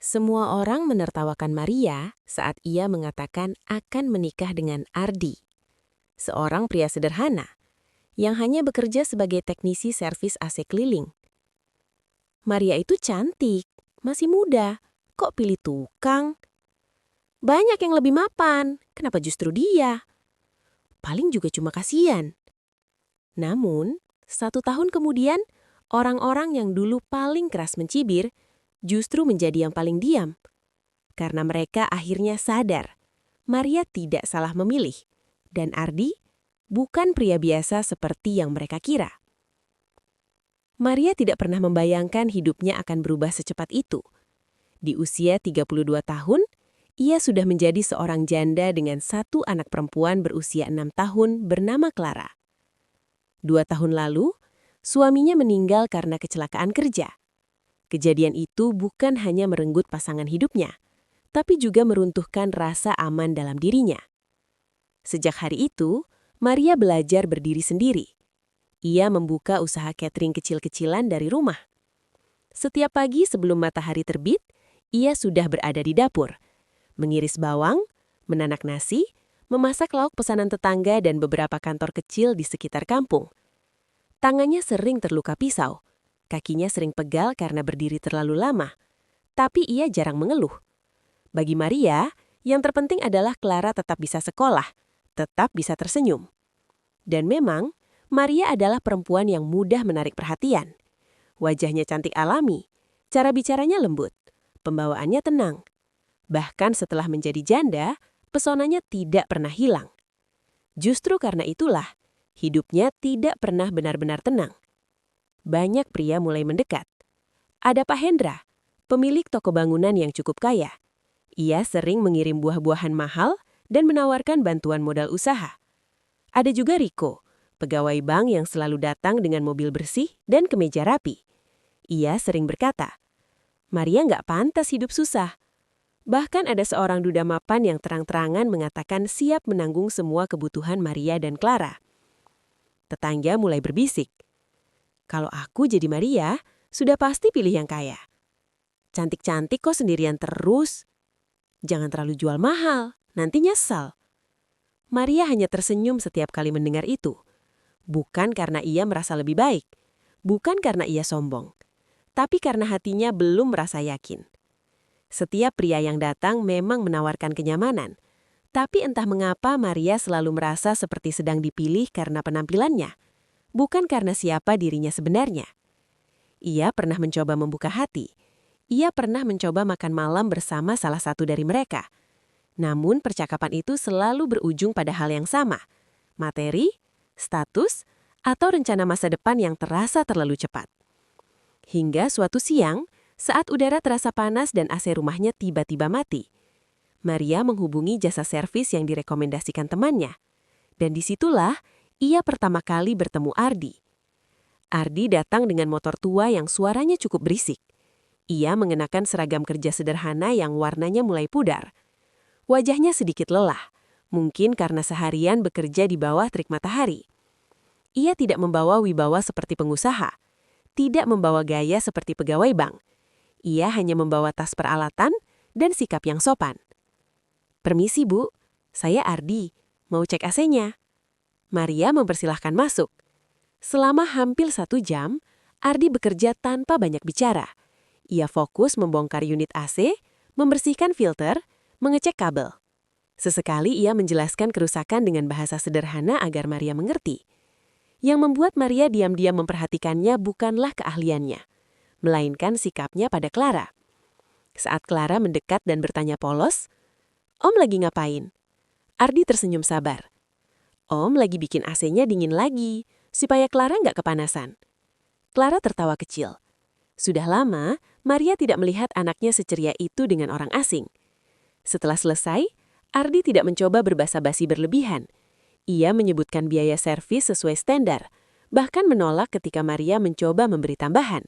Semua orang menertawakan Maria saat ia mengatakan akan menikah dengan Ardi, seorang pria sederhana yang hanya bekerja sebagai teknisi servis AC keliling. Maria itu cantik, masih muda, kok pilih tukang? Banyak yang lebih mapan, kenapa justru dia? Paling juga cuma kasihan. Namun, 1 tahun kemudian, orang-orang yang dulu paling keras mencibir justru menjadi yang paling diam. Karena mereka akhirnya sadar, Maria tidak salah memilih, dan Ardi bukan pria biasa seperti yang mereka kira. Maria tidak pernah membayangkan hidupnya akan berubah secepat itu. Di usia 32 tahun, ia sudah menjadi seorang janda dengan 1 anak perempuan berusia 6 tahun bernama Clara. 2 tahun lalu, suaminya meninggal karena kecelakaan kerja. Kejadian itu bukan hanya merenggut pasangan hidupnya, tapi juga meruntuhkan rasa aman dalam dirinya. Sejak hari itu, Maria belajar berdiri sendiri. Ia membuka usaha catering kecil-kecilan dari rumah. Setiap pagi sebelum matahari terbit, ia sudah berada di dapur, mengiris bawang, menanak nasi, memasak lauk pesanan tetangga dan beberapa kantor kecil di sekitar kampung. Tangannya sering terluka pisau, kakinya sering pegal karena berdiri terlalu lama, tapi ia jarang mengeluh. Bagi Maria, yang terpenting adalah Clara tetap bisa sekolah, tetap bisa tersenyum. Dan memang, Maria adalah perempuan yang mudah menarik perhatian. Wajahnya cantik alami, cara bicaranya lembut, pembawaannya tenang. Bahkan setelah menjadi janda, pesonanya tidak pernah hilang. Justru karena itulah, hidupnya tidak pernah benar-benar tenang. Banyak pria mulai mendekat. Ada Pak Hendra, pemilik toko bangunan yang cukup kaya. Ia sering mengirim buah-buahan mahal dan menawarkan bantuan modal usaha. Ada juga Riko, pegawai bank yang selalu datang dengan mobil bersih dan kemeja rapi. Ia sering berkata, Maria nggak pantas hidup susah. Bahkan ada seorang duda mapan yang terang-terangan mengatakan siap menanggung semua kebutuhan Maria dan Clara. Tetangga mulai berbisik. Kalau aku jadi Maria, sudah pasti pilih yang kaya. Cantik-cantik kok sendirian terus. Jangan terlalu jual mahal, nanti nyesal. Maria hanya tersenyum setiap kali mendengar itu. Bukan karena ia merasa lebih baik, bukan karena ia sombong, tapi karena hatinya belum merasa yakin. Setiap pria yang datang memang menawarkan kenyamanan, tapi entah mengapa Maria selalu merasa seperti sedang dipilih karena penampilannya, bukan karena siapa dirinya sebenarnya. Ia pernah mencoba membuka hati. Ia pernah mencoba makan malam bersama salah satu dari mereka. Namun percakapan itu selalu berujung pada hal yang sama, materi, status, atau rencana masa depan yang terasa terlalu cepat. Hingga suatu siang, saat udara terasa panas dan AC rumahnya tiba-tiba mati, Maria menghubungi jasa servis yang direkomendasikan temannya. Dan disitulah ia pertama kali bertemu Ardi. Ardi datang dengan motor tua yang suaranya cukup berisik. Ia mengenakan seragam kerja sederhana yang warnanya mulai pudar. Wajahnya sedikit lelah, mungkin karena seharian bekerja di bawah terik matahari. Ia tidak membawa wibawa seperti pengusaha, tidak membawa gaya seperti pegawai bank. Ia hanya membawa tas peralatan dan sikap yang sopan. Permisi Bu, saya Ardi, mau cek AC-nya. Maria mempersilahkan masuk. Selama hampir 1 jam, Ardi bekerja tanpa banyak bicara. Ia fokus membongkar unit AC, membersihkan filter, mengecek kabel. Sesekali ia menjelaskan kerusakan dengan bahasa sederhana agar Maria mengerti. Yang membuat Maria diam-diam memperhatikannya bukanlah keahliannya, melainkan sikapnya pada Clara. Saat Clara mendekat dan bertanya polos, Om lagi ngapain? Ardi tersenyum sabar. Om lagi bikin AC-nya dingin lagi, supaya Clara nggak kepanasan. Clara tertawa kecil. Sudah lama, Maria tidak melihat anaknya seceria itu dengan orang asing. Setelah selesai, Ardi tidak mencoba berbasa-basi berlebihan. Ia menyebutkan biaya servis sesuai standar, bahkan menolak ketika Maria mencoba memberi tambahan.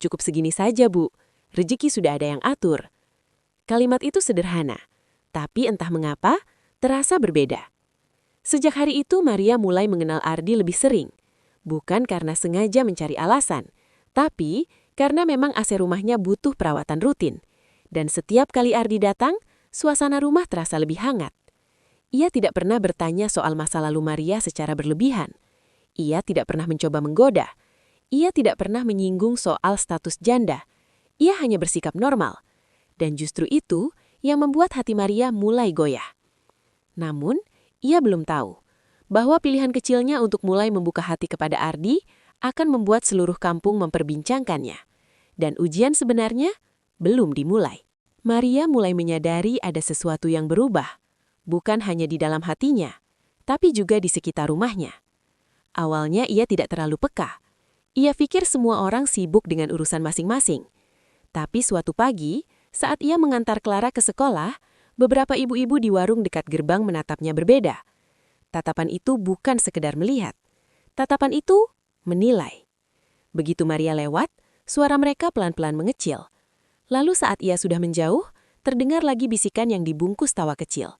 Cukup segini saja, Bu. Rezeki sudah ada yang atur. Kalimat itu sederhana, tapi entah mengapa terasa berbeda. Sejak hari itu Maria mulai mengenal Ardi lebih sering. Bukan karena sengaja mencari alasan, tapi karena memang AC rumahnya butuh perawatan rutin. Dan setiap kali Ardi datang, suasana rumah terasa lebih hangat. Ia tidak pernah bertanya soal masa lalu Maria secara berlebihan. Ia tidak pernah mencoba menggoda. Ia tidak pernah menyinggung soal status janda. Ia hanya bersikap normal. Dan justru itu yang membuat hati Maria mulai goyah. Namun, ia belum tahu bahwa pilihan kecilnya untuk mulai membuka hati kepada Ardi akan membuat seluruh kampung memperbincangkannya. Dan ujian sebenarnya belum dimulai. Maria mulai menyadari ada sesuatu yang berubah, bukan hanya di dalam hatinya, tapi juga di sekitar rumahnya. Awalnya ia tidak terlalu peka. Ia pikir semua orang sibuk dengan urusan masing-masing. Tapi suatu pagi, saat ia mengantar Clara ke sekolah, beberapa ibu-ibu di warung dekat gerbang menatapnya berbeda. Tatapan itu bukan sekedar melihat. Tatapan itu menilai. Begitu Maria lewat, suara mereka pelan-pelan mengecil. Lalu saat ia sudah menjauh, terdengar lagi bisikan yang dibungkus tawa kecil.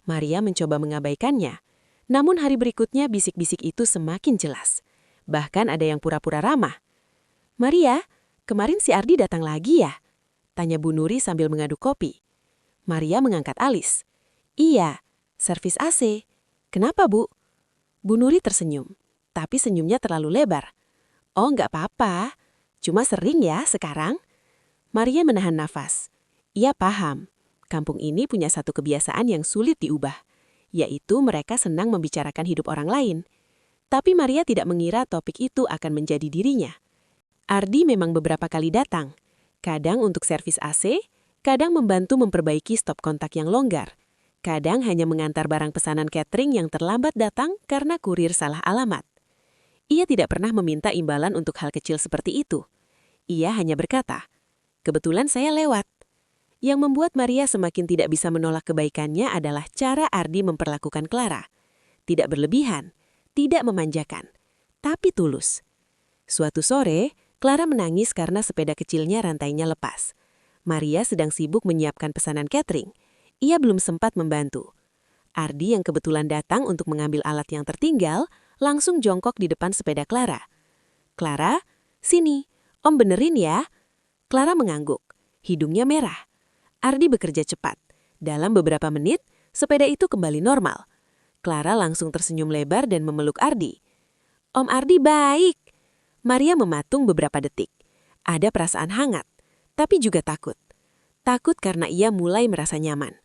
Maria mencoba mengabaikannya. Namun hari berikutnya bisik-bisik itu semakin jelas. Bahkan ada yang pura-pura ramah. "Maria, kemarin si Ardi datang lagi ya?" tanya Bu Nuri sambil mengaduk kopi. Maria mengangkat alis. "Iya, servis AC. Kenapa, Bu?" Bu Nuri tersenyum, tapi senyumnya terlalu lebar. "Oh, nggak apa-apa. Cuma sering ya sekarang." Maria menahan nafas. Ia paham, kampung ini punya satu kebiasaan yang sulit diubah, yaitu mereka senang membicarakan hidup orang lain. Tapi Maria tidak mengira topik itu akan menjadi dirinya. Ardi memang beberapa kali datang, kadang untuk servis AC, kadang membantu memperbaiki stop kontak yang longgar, kadang hanya mengantar barang pesanan catering yang terlambat datang karena kurir salah alamat. Ia tidak pernah meminta imbalan untuk hal kecil seperti itu. Ia hanya berkata, "Kebetulan saya lewat." Yang membuat Maria semakin tidak bisa menolak kebaikannya adalah cara Ardi memperlakukan Clara. Tidak berlebihan, tidak memanjakan, tapi tulus. Suatu sore, Clara menangis karena sepeda kecilnya rantainya lepas. Maria sedang sibuk menyiapkan pesanan catering. Ia belum sempat membantu. Ardi yang kebetulan datang untuk mengambil alat yang tertinggal, langsung jongkok di depan sepeda Clara. "Clara, sini, Om benerin ya." Clara mengangguk, hidungnya merah. Ardi bekerja cepat. Dalam beberapa menit, sepeda itu kembali normal. Clara langsung tersenyum lebar dan memeluk Ardi. "Om Ardi baik." Maria mematung beberapa detik. Ada perasaan hangat, tapi juga takut. Takut karena ia mulai merasa nyaman.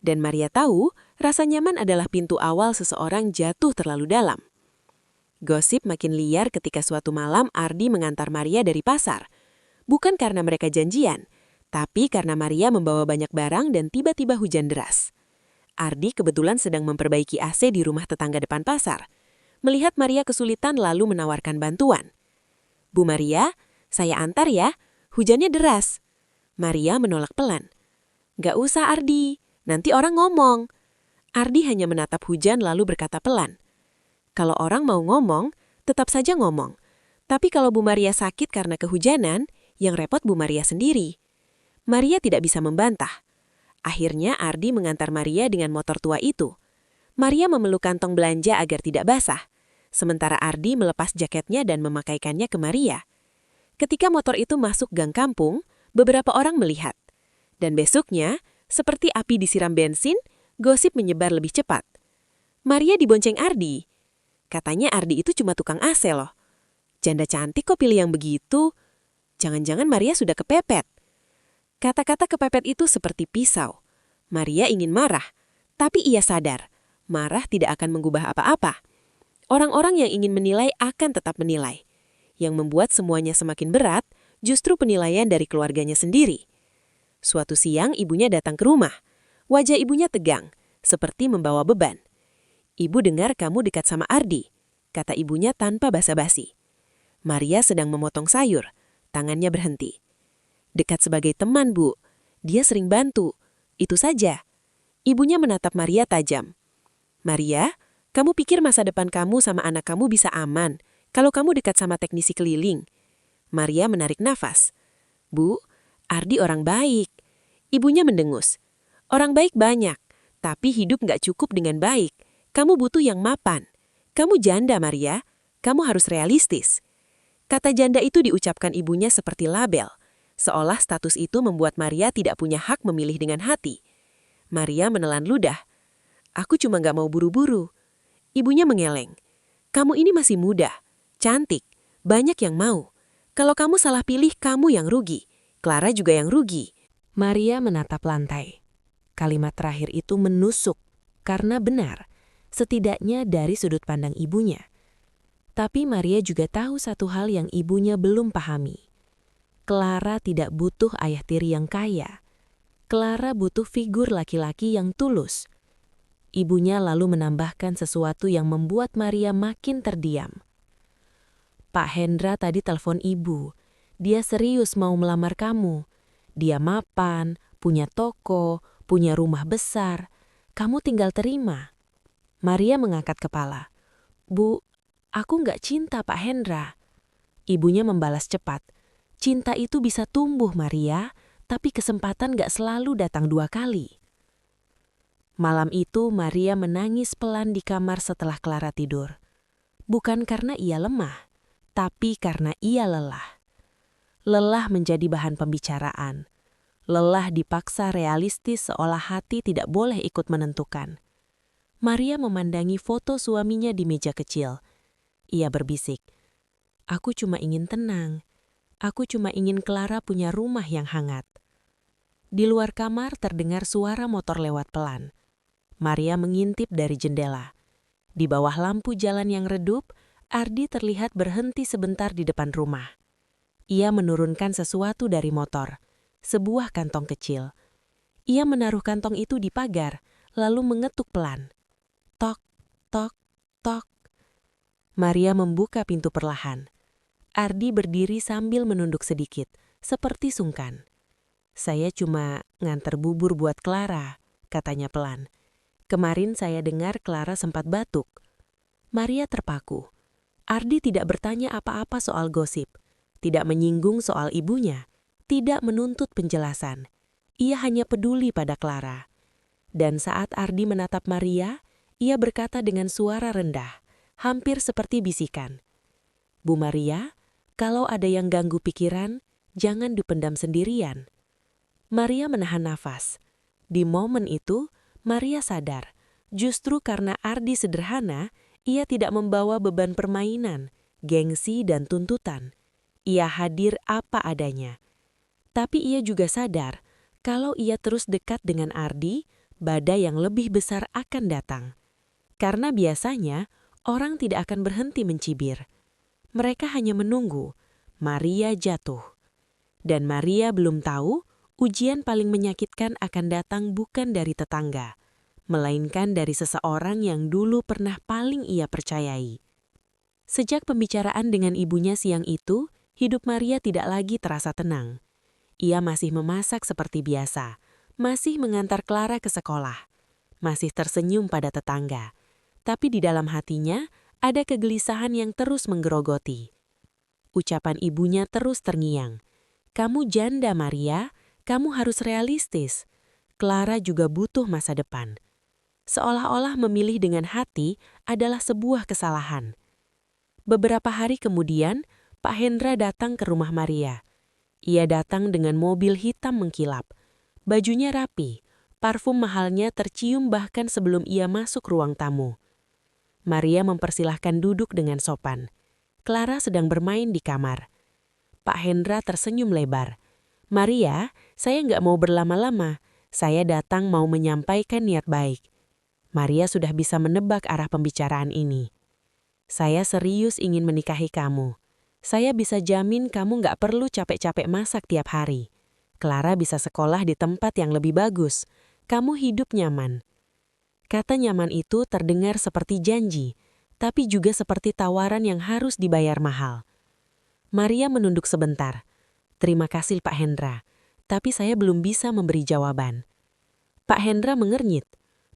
Dan Maria tahu, rasa nyaman adalah pintu awal seseorang jatuh terlalu dalam. Gosip makin liar ketika suatu malam Ardi mengantar Maria dari pasar. Bukan karena mereka janjian, tapi karena Maria membawa banyak barang dan tiba-tiba hujan deras. Ardi kebetulan sedang memperbaiki AC di rumah tetangga depan pasar. Melihat Maria kesulitan lalu menawarkan bantuan. "Bu Maria, saya antar ya, hujannya deras." Maria menolak pelan. "Gak usah Ardi, nanti orang ngomong." Ardi hanya menatap hujan lalu berkata pelan. "Kalau orang mau ngomong, tetap saja ngomong. Tapi kalau Bu Maria sakit karena kehujanan, yang repot Bu Maria sendiri." Maria tidak bisa membantah. Akhirnya Ardi mengantar Maria dengan motor tua itu. Maria memeluk kantong belanja agar tidak basah, sementara Ardi melepas jaketnya dan memakaikannya ke Maria. Ketika motor itu masuk gang kampung, beberapa orang melihat. Dan besoknya, seperti api disiram bensin, gosip menyebar lebih cepat. "Maria dibonceng Ardi. Katanya Ardi itu cuma tukang AC loh. Janda cantik kok pilih yang begitu. Jangan-jangan Maria sudah kepepet." Kata-kata kepepet itu seperti pisau. Maria ingin marah, tapi ia sadar, marah tidak akan mengubah apa-apa. Orang-orang yang ingin menilai akan tetap menilai. Yang membuat semuanya semakin berat, justru penilaian dari keluarganya sendiri. Suatu siang ibunya datang ke rumah. Wajah ibunya tegang, seperti membawa beban. "Ibu dengar kamu dekat sama Ardi," kata ibunya tanpa basa-basi. Maria sedang memotong sayur, tangannya berhenti. "Dekat sebagai teman, Bu. Dia sering bantu. Itu saja." Ibunya menatap Maria tajam. "Maria, kamu pikir masa depan kamu sama anak kamu bisa aman kalau kamu dekat sama teknisi keliling?" Maria menarik nafas. "Bu, Ardi orang baik." Ibunya mendengus. "Orang baik banyak, tapi hidup nggak cukup dengan baik. Kamu butuh yang mapan. Kamu janda, Maria. Kamu harus realistis." Kata janda itu diucapkan ibunya seperti label. seolah status itu membuat Maria tidak punya hak memilih dengan hati. Maria menelan ludah. Aku cuma gak mau buru-buru. Ibunya mengeleng. Kamu ini masih muda, cantik, banyak yang mau. Kalau kamu salah pilih, kamu yang rugi. Clara juga yang rugi. Maria menatap lantai. Kalimat terakhir itu menusuk, karena benar, setidaknya dari sudut pandang ibunya. Tapi Maria juga tahu satu hal yang ibunya belum pahami. Clara tidak butuh ayah tiri yang kaya. Clara butuh figur laki-laki yang tulus. Ibunya lalu menambahkan sesuatu yang membuat Maria makin terdiam. Pak Hendra tadi telepon ibu. Dia serius mau melamar kamu. Dia mapan, punya toko, punya rumah besar. Kamu tinggal terima. Maria mengangkat kepala. Bu, aku nggak cinta Pak Hendra. Ibunya membalas cepat. Cinta itu bisa tumbuh, Maria, tapi kesempatan nggak selalu datang 2 kali. Malam itu Maria menangis pelan di kamar setelah Clara tidur. Bukan karena ia lemah, tapi karena ia lelah. Lelah menjadi bahan pembicaraan. Lelah dipaksa realistis seolah hati tidak boleh ikut menentukan. Maria memandangi foto suaminya di meja kecil. Ia berbisik, "Aku cuma ingin tenang. Aku cuma ingin Clara punya rumah yang hangat." Di luar kamar terdengar suara motor lewat pelan. Maria mengintip dari jendela. Di bawah lampu jalan yang redup, Ardi terlihat berhenti sebentar di depan rumah. Ia menurunkan sesuatu dari motor, sebuah kantong kecil. Ia menaruh kantong itu di pagar, lalu mengetuk pelan. Tok, tok, tok. Maria membuka pintu perlahan. Ardi berdiri sambil menunduk sedikit, seperti sungkan. "Saya cuma nganter bubur buat Clara," katanya pelan. "Kemarin saya dengar Clara sempat batuk." Maria terpaku. Ardi tidak bertanya apa-apa soal gosip, tidak menyinggung soal ibunya, tidak menuntut penjelasan. Ia hanya peduli pada Clara. Dan saat Ardi menatap Maria, ia berkata dengan suara rendah, hampir seperti bisikan. "Bu Maria, kalau ada yang ganggu pikiran, jangan dipendam sendirian." Maria menahan nafas. Di momen itu, Maria sadar, justru karena Ardi sederhana, ia tidak membawa beban permainan, gengsi dan tuntutan. Ia hadir apa adanya. Tapi ia juga sadar, kalau ia terus dekat dengan Ardi, badai yang lebih besar akan datang. Karena biasanya, orang tidak akan berhenti mencibir. Mereka hanya menunggu Maria jatuh. Dan Maria belum tahu, ujian paling menyakitkan akan datang bukan dari tetangga, melainkan dari seseorang yang dulu pernah paling ia percayai. Sejak pembicaraan dengan ibunya siang itu, hidup Maria tidak lagi terasa tenang. Ia masih memasak seperti biasa, masih mengantar Clara ke sekolah, masih tersenyum pada tetangga. Tapi di dalam hatinya ada kegelisahan yang terus menggerogoti. Ucapan ibunya terus terngiang. "Kamu janda, Maria. Kamu harus realistis. Clara juga butuh masa depan." Seolah-olah memilih dengan hati adalah sebuah kesalahan. Beberapa hari kemudian, Pak Hendra datang ke rumah Maria. Ia datang dengan mobil hitam mengkilap. Bajunya rapi, parfum mahalnya tercium bahkan sebelum ia masuk ruang tamu. Maria mempersilahkan duduk dengan sopan. Clara sedang bermain di kamar. Pak Hendra tersenyum lebar. "Maria, saya nggak mau berlama-lama. Saya datang mau menyampaikan niat baik." Maria sudah bisa menebak arah pembicaraan ini. "Saya serius ingin menikahi kamu. Saya bisa jamin kamu nggak perlu capek-capek masak tiap hari. Clara bisa sekolah di tempat yang lebih bagus. Kamu hidup nyaman." Kata nyaman itu terdengar seperti janji, tapi juga seperti tawaran yang harus dibayar mahal. Maria menunduk sebentar. "Terima kasih Pak Hendra, tapi saya belum bisa memberi jawaban." Pak Hendra mengernyit.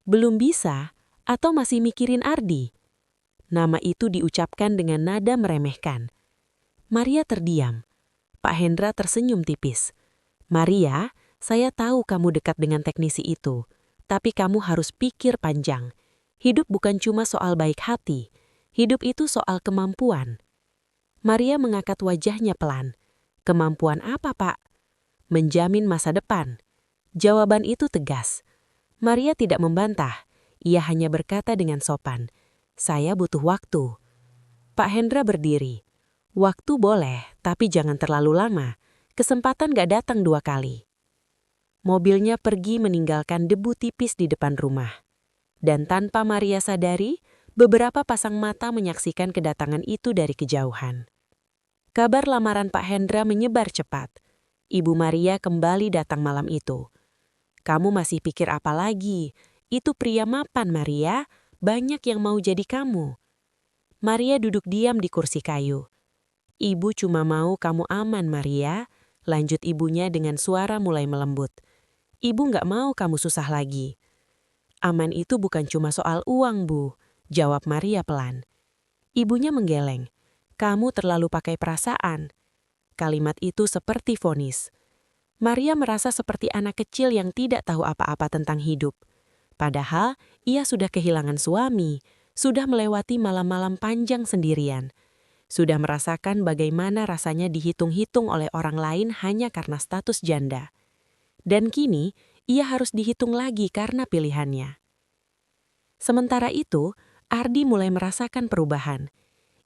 "Belum bisa? Atau masih mikirin Ardi?" Nama itu diucapkan dengan nada meremehkan. Maria terdiam. Pak Hendra tersenyum tipis. "Maria, saya tahu kamu dekat dengan teknisi itu, tapi kamu harus pikir panjang. Hidup bukan cuma soal baik hati, hidup itu soal kemampuan." Maria mengangkat wajahnya pelan. "Kemampuan apa, Pak?" menjamin masa depan. Jawaban itu tegas. Maria tidak membantah. Ia hanya berkata dengan sopan, "Saya butuh waktu." Pak Hendra berdiri. "Waktu boleh, tapi jangan terlalu lama. Kesempatan gak datang 2 kali." Mobilnya pergi meninggalkan debu tipis di depan rumah. Dan tanpa Maria sadari, beberapa pasang mata menyaksikan kedatangan itu dari kejauhan. Kabar lamaran Pak Hendra menyebar cepat. Ibu Maria kembali datang malam itu. "Kamu masih pikir apa lagi? Itu pria mapan, Maria. Banyak yang mau jadi kamu." Maria duduk diam di kursi kayu. "Ibu cuma mau kamu aman, Maria," lanjut ibunya dengan suara mulai melembut. "Ibu nggak mau kamu susah lagi." "Aman itu bukan cuma soal uang, Bu," jawab Maria pelan. Ibunya menggeleng. "Kamu terlalu pakai perasaan." Kalimat itu seperti vonis. Maria merasa seperti anak kecil yang tidak tahu apa-apa tentang hidup. Padahal ia sudah kehilangan suami, sudah melewati malam-malam panjang sendirian, sudah merasakan bagaimana rasanya dihitung-hitung oleh orang lain hanya karena status janda. Dan kini ia harus dihitung lagi karena pilihannya. Sementara itu, Ardi mulai merasakan perubahan.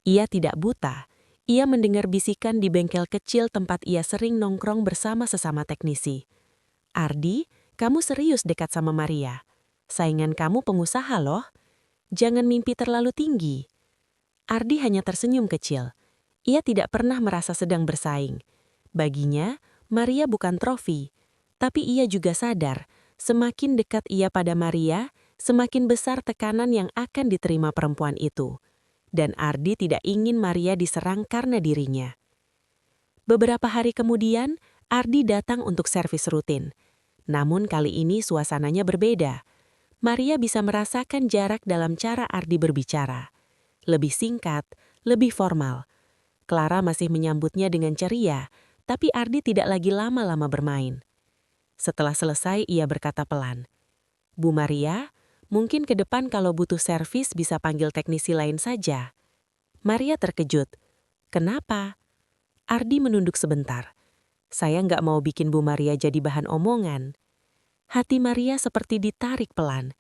Ia tidak buta. Ia mendengar bisikan di bengkel kecil tempat ia sering nongkrong bersama sesama teknisi. "Ardi, kamu serius dekat sama Maria? Saingan kamu pengusaha loh. Jangan mimpi terlalu tinggi." Ardi hanya tersenyum kecil. Ia tidak pernah merasa sedang bersaing. Baginya, Maria bukan trofi. Tapi ia juga sadar, semakin dekat ia pada Maria, semakin besar tekanan yang akan diterima perempuan itu. Dan Ardi tidak ingin Maria diserang karena dirinya. Beberapa hari kemudian, Ardi datang untuk servis rutin. Namun kali ini suasananya berbeda. Maria bisa merasakan jarak dalam cara Ardi berbicara. Lebih singkat, lebih formal. Clara masih menyambutnya dengan ceria, tapi Ardi tidak lagi lama-lama bermain. Setelah selesai, ia berkata pelan, "Bu Maria, mungkin ke depan kalau butuh servis bisa panggil teknisi lain saja." Maria terkejut. "Kenapa?" Ardi menunduk sebentar. "Saya nggak mau bikin Bu Maria jadi bahan omongan." Hati Maria seperti ditarik pelan.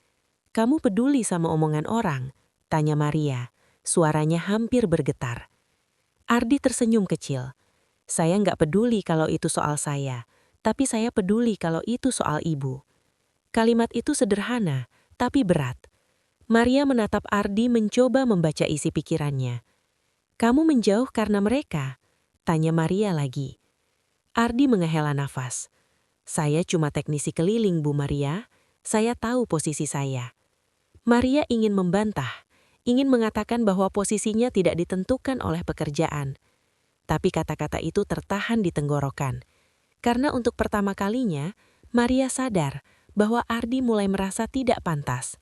"Kamu peduli sama omongan orang?" tanya Maria. Suaranya hampir bergetar. Ardi tersenyum kecil. "Saya nggak peduli kalau itu soal saya, tapi saya peduli kalau itu soal ibu." Kalimat itu sederhana, tapi berat. Maria menatap Ardi mencoba membaca isi pikirannya. "Kamu menjauh karena mereka?" tanya Maria lagi. Ardi menghela nafas. "Saya cuma teknisi keliling, Bu Maria. Saya tahu posisi saya." Maria ingin membantah, ingin mengatakan bahwa posisinya tidak ditentukan oleh pekerjaan. Tapi kata-kata itu tertahan di tenggorokan. Karena untuk pertama kalinya, Maria sadar bahwa Ardi mulai merasa tidak pantas.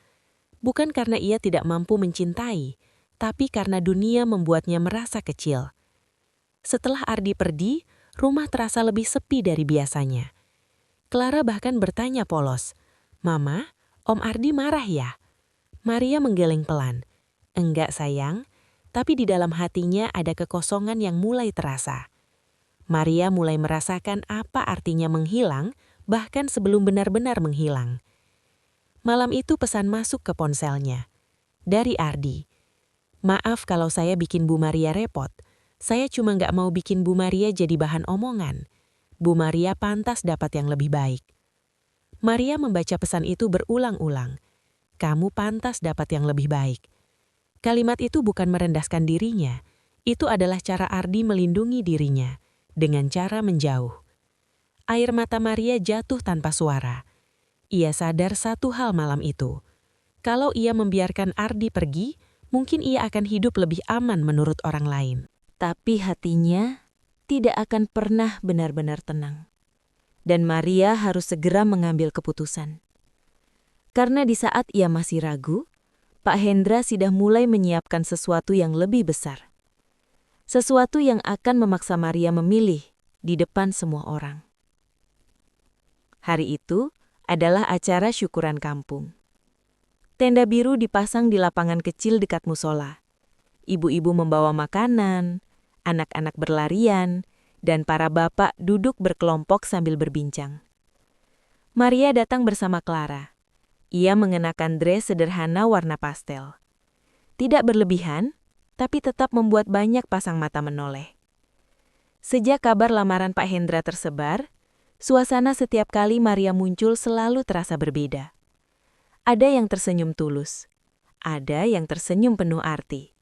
Bukan karena ia tidak mampu mencintai, tapi karena dunia membuatnya merasa kecil. Setelah Ardi pergi, rumah terasa lebih sepi dari biasanya. Clara bahkan bertanya polos, "Mama, Om Ardi marah ya?" Maria menggeleng pelan. "Enggak sayang, tapi di dalam hatinya ada kekosongan yang mulai terasa." Maria mulai merasakan apa artinya menghilang, bahkan sebelum benar-benar menghilang. Malam itu pesan masuk ke ponselnya. Dari Ardi. "Maaf kalau saya bikin Bu Maria repot. Saya cuma nggak mau bikin Bu Maria jadi bahan omongan. Bu Maria pantas dapat yang lebih baik." Maria membaca pesan itu berulang-ulang. "Kamu pantas dapat yang lebih baik." Kalimat itu bukan merendahkan dirinya. Itu adalah cara Ardi melindungi dirinya, dengan cara menjauh. Air mata Maria jatuh tanpa suara. Ia sadar satu hal malam itu. Kalau ia membiarkan Ardi pergi, mungkin ia akan hidup lebih aman menurut orang lain. Tapi hatinya tidak akan pernah benar-benar tenang. Dan Maria harus segera mengambil keputusan. Karena di saat ia masih ragu, Pak Hendra sudah mulai menyiapkan sesuatu yang lebih besar. Sesuatu yang akan memaksa Maria memilih di depan semua orang. Hari itu adalah acara syukuran kampung. Tenda biru dipasang di lapangan kecil dekat musola. Ibu-ibu membawa makanan, anak-anak berlarian, dan para bapak duduk berkelompok sambil berbincang. Maria datang bersama Clara. Ia mengenakan dress sederhana warna pastel. Tidak berlebihan, tapi tetap membuat banyak pasang mata menoleh. Sejak kabar lamaran Pak Hendra tersebar, suasana setiap kali Maria muncul selalu terasa berbeda. Ada yang tersenyum tulus, ada yang tersenyum penuh arti,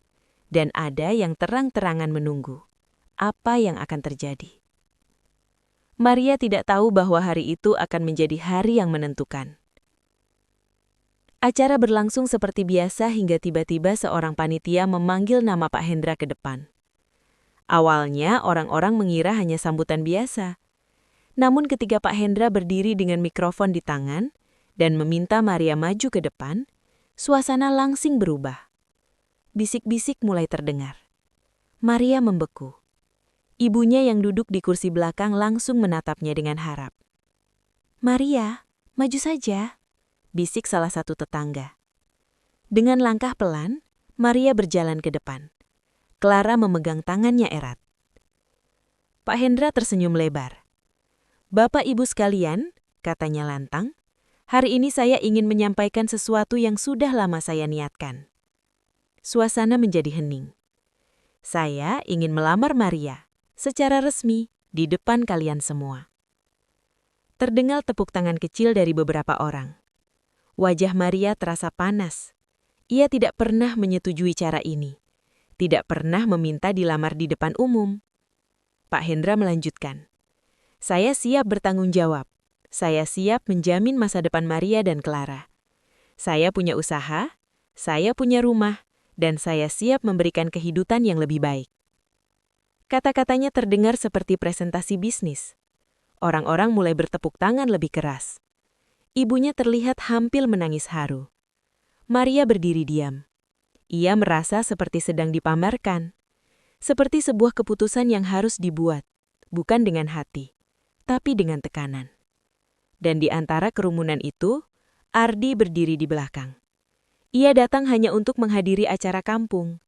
dan ada yang terang-terangan menunggu apa yang akan terjadi. Maria tidak tahu bahwa hari itu akan menjadi hari yang menentukan. Acara berlangsung seperti biasa hingga tiba-tiba seorang panitia memanggil nama Pak Hendra ke depan. Awalnya orang-orang mengira hanya sambutan biasa. Namun ketika Pak Hendra berdiri dengan mikrofon di tangan dan meminta Maria maju ke depan, suasana langsing berubah. Bisik-bisik mulai terdengar. Maria membeku. Ibunya yang duduk di kursi belakang langsung menatapnya dengan harap. "Maria, maju saja," bisik salah satu tetangga. Dengan langkah pelan, Maria berjalan ke depan. Clara memegang tangannya erat. Pak Hendra tersenyum lebar. "Bapak Ibu sekalian," katanya lantang, "hari ini saya ingin menyampaikan sesuatu yang sudah lama saya niatkan." Suasana menjadi hening. "Saya ingin melamar Maria secara resmi di depan kalian semua." Terdengar tepuk tangan kecil dari beberapa orang. Wajah Maria terasa panas. Ia tidak pernah menyetujui cara ini. Tidak pernah meminta dilamar di depan umum. Pak Hendra melanjutkan, "Saya siap bertanggung jawab. Saya siap menjamin masa depan Maria dan Clara. Saya punya usaha, saya punya rumah, dan saya siap memberikan kehidupan yang lebih baik." Kata-katanya terdengar seperti presentasi bisnis. Orang-orang mulai bertepuk tangan lebih keras. Ibunya terlihat hampir menangis haru. Maria berdiri diam. Ia merasa seperti sedang dipamerkan. Seperti sebuah keputusan yang harus dibuat, bukan dengan hati, tapi dengan tekanan. Dan di antara kerumunan itu, Ardi berdiri di belakang. Ia datang hanya untuk menghadiri acara kampung.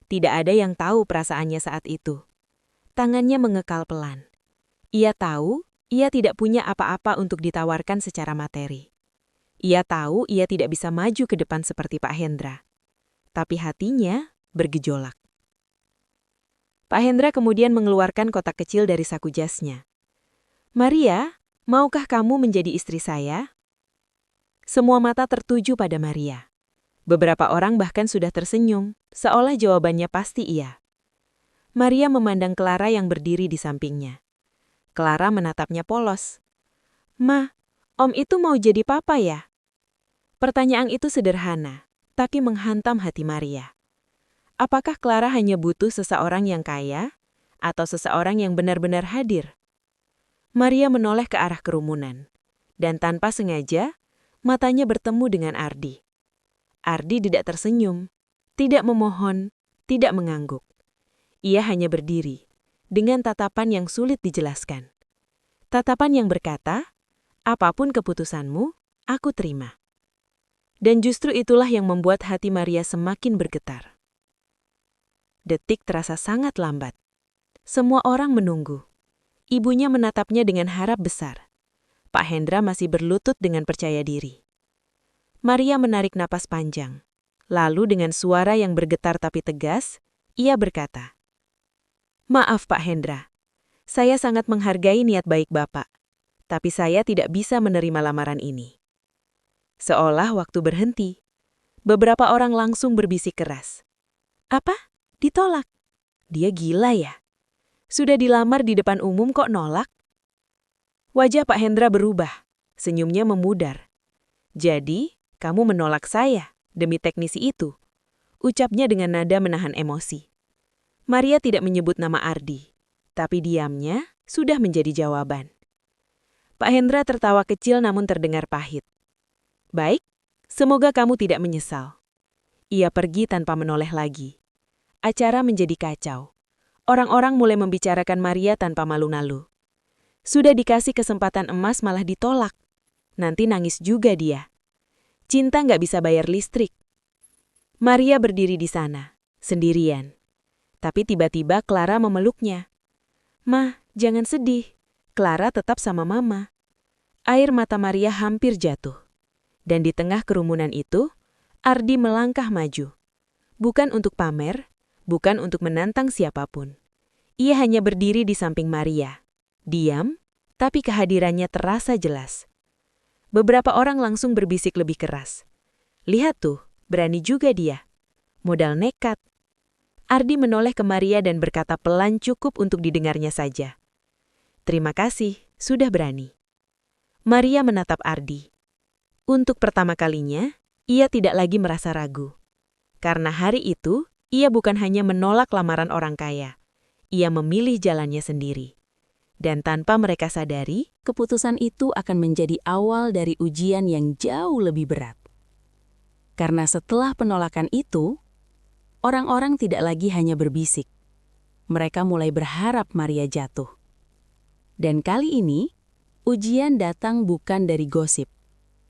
Tidak ada yang tahu perasaannya saat itu. Tangannya mengekal pelan. Ia tahu ia tidak punya apa-apa untuk ditawarkan secara materi. Ia tahu ia tidak bisa maju ke depan seperti Pak Hendra. Tapi hatinya bergejolak. Pak Hendra kemudian mengeluarkan kotak kecil dari saku jasnya. "Maria, maukah kamu menjadi istri saya?" Semua mata tertuju pada Maria. Beberapa orang bahkan sudah tersenyum, seolah jawabannya pasti iya. Maria memandang Clara yang berdiri di sampingnya. Clara menatapnya polos. "Ma, Om itu mau jadi papa ya?" Pertanyaan itu sederhana, tapi menghantam hati Maria. Apakah Clara hanya butuh seseorang yang kaya, atau seseorang yang benar-benar hadir? Maria menoleh ke arah kerumunan, dan tanpa sengaja, matanya bertemu dengan Ardi. Ardi tidak tersenyum, tidak memohon, tidak mengangguk. Ia hanya berdiri, dengan tatapan yang sulit dijelaskan. Tatapan yang berkata, "Apapun keputusanmu, aku terima." Dan justru itulah yang membuat hati Maria semakin bergetar. Detik terasa sangat lambat. Semua orang menunggu. Ibunya menatapnya dengan harap besar. Pak Hendra masih berlutut dengan percaya diri. Maria menarik napas panjang. Lalu dengan suara yang bergetar tapi tegas, ia berkata, "Maaf Pak Hendra, saya sangat menghargai niat baik Bapak, tapi saya tidak bisa menerima lamaran ini." Seolah waktu berhenti, beberapa orang langsung berbisik keras. "Apa? Ditolak? Dia gila ya? Sudah dilamar di depan umum kok nolak?" Wajah Pak Hendra berubah, senyumnya memudar. "Jadi, kamu menolak saya demi teknisi itu?" ucapnya dengan nada menahan emosi. Maria tidak menyebut nama Ardi, tapi diamnya sudah menjadi jawaban. Pak Hendra tertawa kecil namun terdengar pahit. "Baik, semoga kamu tidak menyesal." Ia pergi tanpa menoleh lagi. Acara menjadi kacau. Orang-orang mulai membicarakan Maria tanpa malu-malu. Sudah dikasih kesempatan emas malah ditolak. Nanti nangis juga dia. Cinta nggak bisa bayar listrik. Maria berdiri di sana, sendirian. Tapi tiba-tiba Clara memeluknya. "Ma, Jangan sedih, Clara tetap sama Mama. Air mata Maria hampir jatuh. Dan di tengah kerumunan itu, Ardi melangkah maju. Bukan untuk pamer, bukan untuk menantang siapapun. Ia hanya berdiri di samping Maria. Diam, tapi kehadirannya terasa jelas. Beberapa orang langsung berbisik lebih keras. Lihat tuh, berani juga dia. Modal nekat. Ardi menoleh ke Maria dan berkata pelan cukup untuk didengarnya saja. Terima kasih, sudah berani. Maria menatap Ardi. Untuk pertama kalinya, ia tidak lagi merasa ragu. Karena hari itu, ia bukan hanya menolak lamaran orang kaya. Ia memilih jalannya sendiri. Dan tanpa mereka sadari, keputusan itu akan menjadi awal dari ujian yang jauh lebih berat. Karena setelah penolakan itu, orang-orang tidak lagi hanya berbisik. Mereka mulai berharap Maria jatuh. Dan kali ini, ujian datang bukan dari gosip,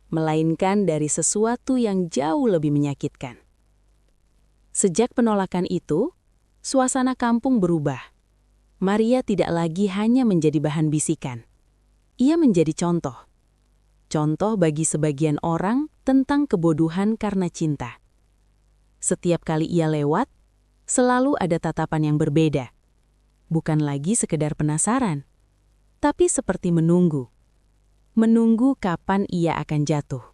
melainkan dari sesuatu yang jauh lebih menyakitkan. Sejak penolakan itu, suasana kampung berubah. Maria tidak lagi hanya menjadi bahan bisikan. Ia menjadi contoh. Contoh bagi sebagian orang tentang kebodohan karena cinta. Setiap kali ia lewat, selalu ada tatapan yang berbeda. Bukan lagi sekedar penasaran, tapi seperti menunggu. Menunggu kapan ia akan jatuh.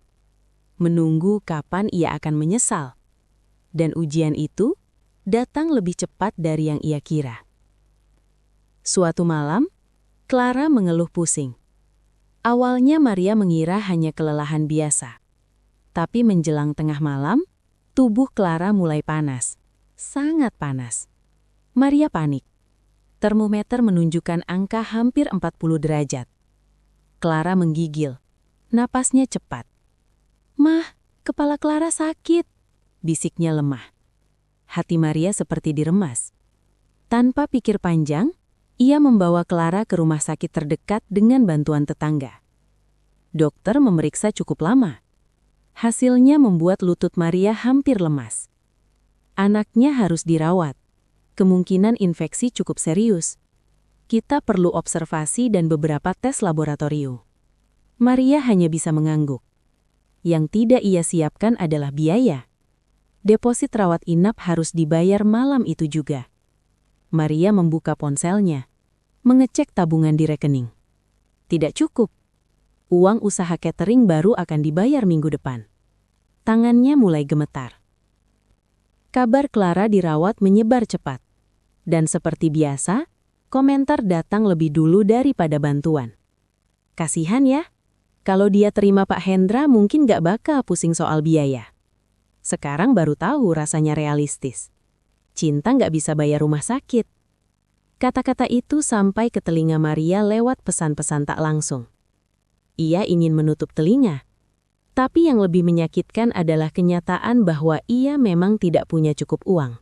Menunggu kapan ia akan menyesal. Dan ujian itu datang lebih cepat dari yang ia kira. Suatu malam, Clara mengeluh pusing. Awalnya Maria mengira hanya kelelahan biasa. Tapi menjelang tengah malam, tubuh Clara mulai panas. Sangat panas. Maria panik. Termometer menunjukkan angka hampir 40 derajat. Clara menggigil. Napasnya cepat. "Mah, kepala Clara sakit," bisiknya lemah. Hati Maria seperti diremas. Tanpa pikir panjang, ia membawa Clara ke rumah sakit terdekat dengan bantuan tetangga. Dokter memeriksa cukup lama. Hasilnya membuat lutut Maria hampir lemas. Anaknya harus dirawat. Kemungkinan infeksi cukup serius. Kita perlu observasi dan beberapa tes laboratorium. Maria hanya bisa mengangguk. Yang tidak ia siapkan adalah biaya. Deposit rawat inap harus dibayar malam itu juga. Maria membuka ponselnya, mengecek tabungan di rekening. Tidak cukup. Uang usaha catering baru akan dibayar minggu depan. Tangannya mulai gemetar. Kabar Clara dirawat menyebar cepat. Dan seperti biasa, komentar datang lebih dulu daripada bantuan. Kasihan ya, kalau dia terima Pak Hendra mungkin gak bakal pusing soal biaya. Sekarang baru tahu rasanya realistis. Cinta gak bisa bayar rumah sakit. Kata-kata itu sampai ke telinga Maria lewat pesan-pesan tak langsung. Ia ingin menutup telinga. Tapi yang lebih menyakitkan adalah kenyataan bahwa ia memang tidak punya cukup uang.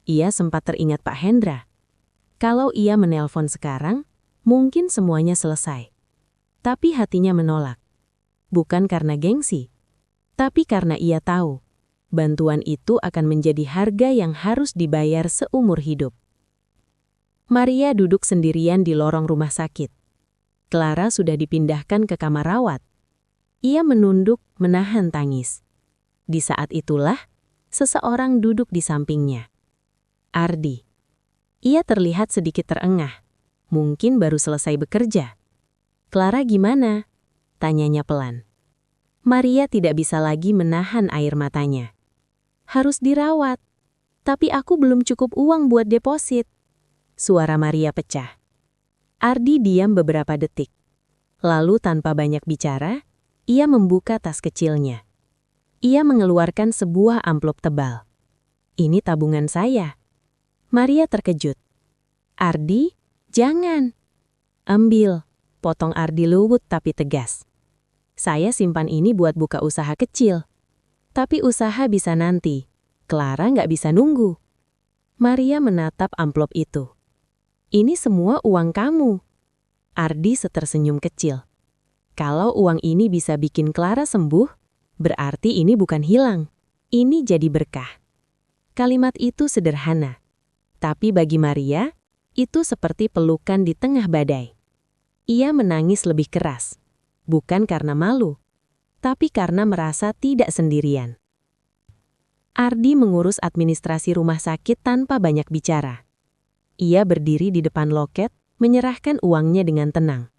Ia sempat teringat Pak Hendra. Kalau ia menelpon sekarang, mungkin semuanya selesai. Tapi hatinya menolak. Bukan karena gengsi, tapi karena ia tahu, bantuan itu akan menjadi harga yang harus dibayar seumur hidup. Maria duduk sendirian di lorong rumah sakit. Clara sudah dipindahkan ke kamar rawat. Ia menunduk, menahan tangis. Di saat itulah, seseorang duduk di sampingnya. Ardi. Ia terlihat sedikit terengah. Mungkin baru selesai bekerja. "Clara gimana?" tanyanya pelan. Maria tidak bisa lagi menahan air matanya. "Harus dirawat. Tapi aku belum cukup uang buat deposit." Suara Maria pecah. Ardi diam beberapa detik. Lalu tanpa banyak bicara, ia membuka tas kecilnya. Ia mengeluarkan sebuah amplop tebal. "Ini tabungan saya." Maria terkejut. "Ardi, jangan." "Ambil," potong Ardi luwut tapi tegas. "Saya simpan ini buat buka usaha kecil. Tapi usaha bisa nanti. Clara nggak bisa nunggu." Maria menatap amplop itu. "Ini semua uang kamu." Ardi setersenyum kecil. "Kalau uang ini bisa bikin Clara sembuh, berarti ini bukan hilang. Ini jadi berkah." Kalimat itu sederhana. Tapi bagi Maria, Itu seperti pelukan di tengah badai. Ia menangis lebih keras, bukan karena malu, tapi karena merasa tidak sendirian. Ardi mengurus administrasi rumah sakit tanpa banyak bicara. Ia berdiri di depan loket, menyerahkan uangnya dengan tenang.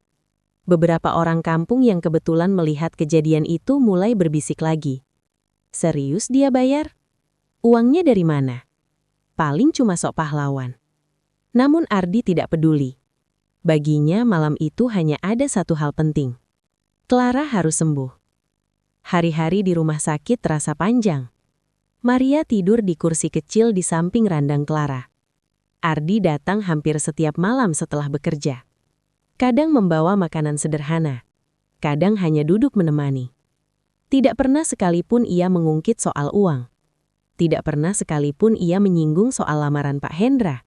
Beberapa orang kampung yang kebetulan melihat kejadian itu mulai berbisik lagi. Serius dia bayar? Uangnya dari mana? Paling cuma sok pahlawan. Namun Ardi tidak peduli. Baginya malam itu hanya ada satu hal penting. Clara harus sembuh. Hari-hari di rumah sakit terasa panjang. Maria tidur di kursi kecil di samping randang Clara. Ardi datang hampir setiap malam setelah bekerja. Kadang membawa makanan sederhana. Kadang hanya duduk menemani. Tidak pernah sekalipun ia mengungkit soal uang. Tidak pernah sekalipun ia menyinggung soal lamaran Pak Hendra.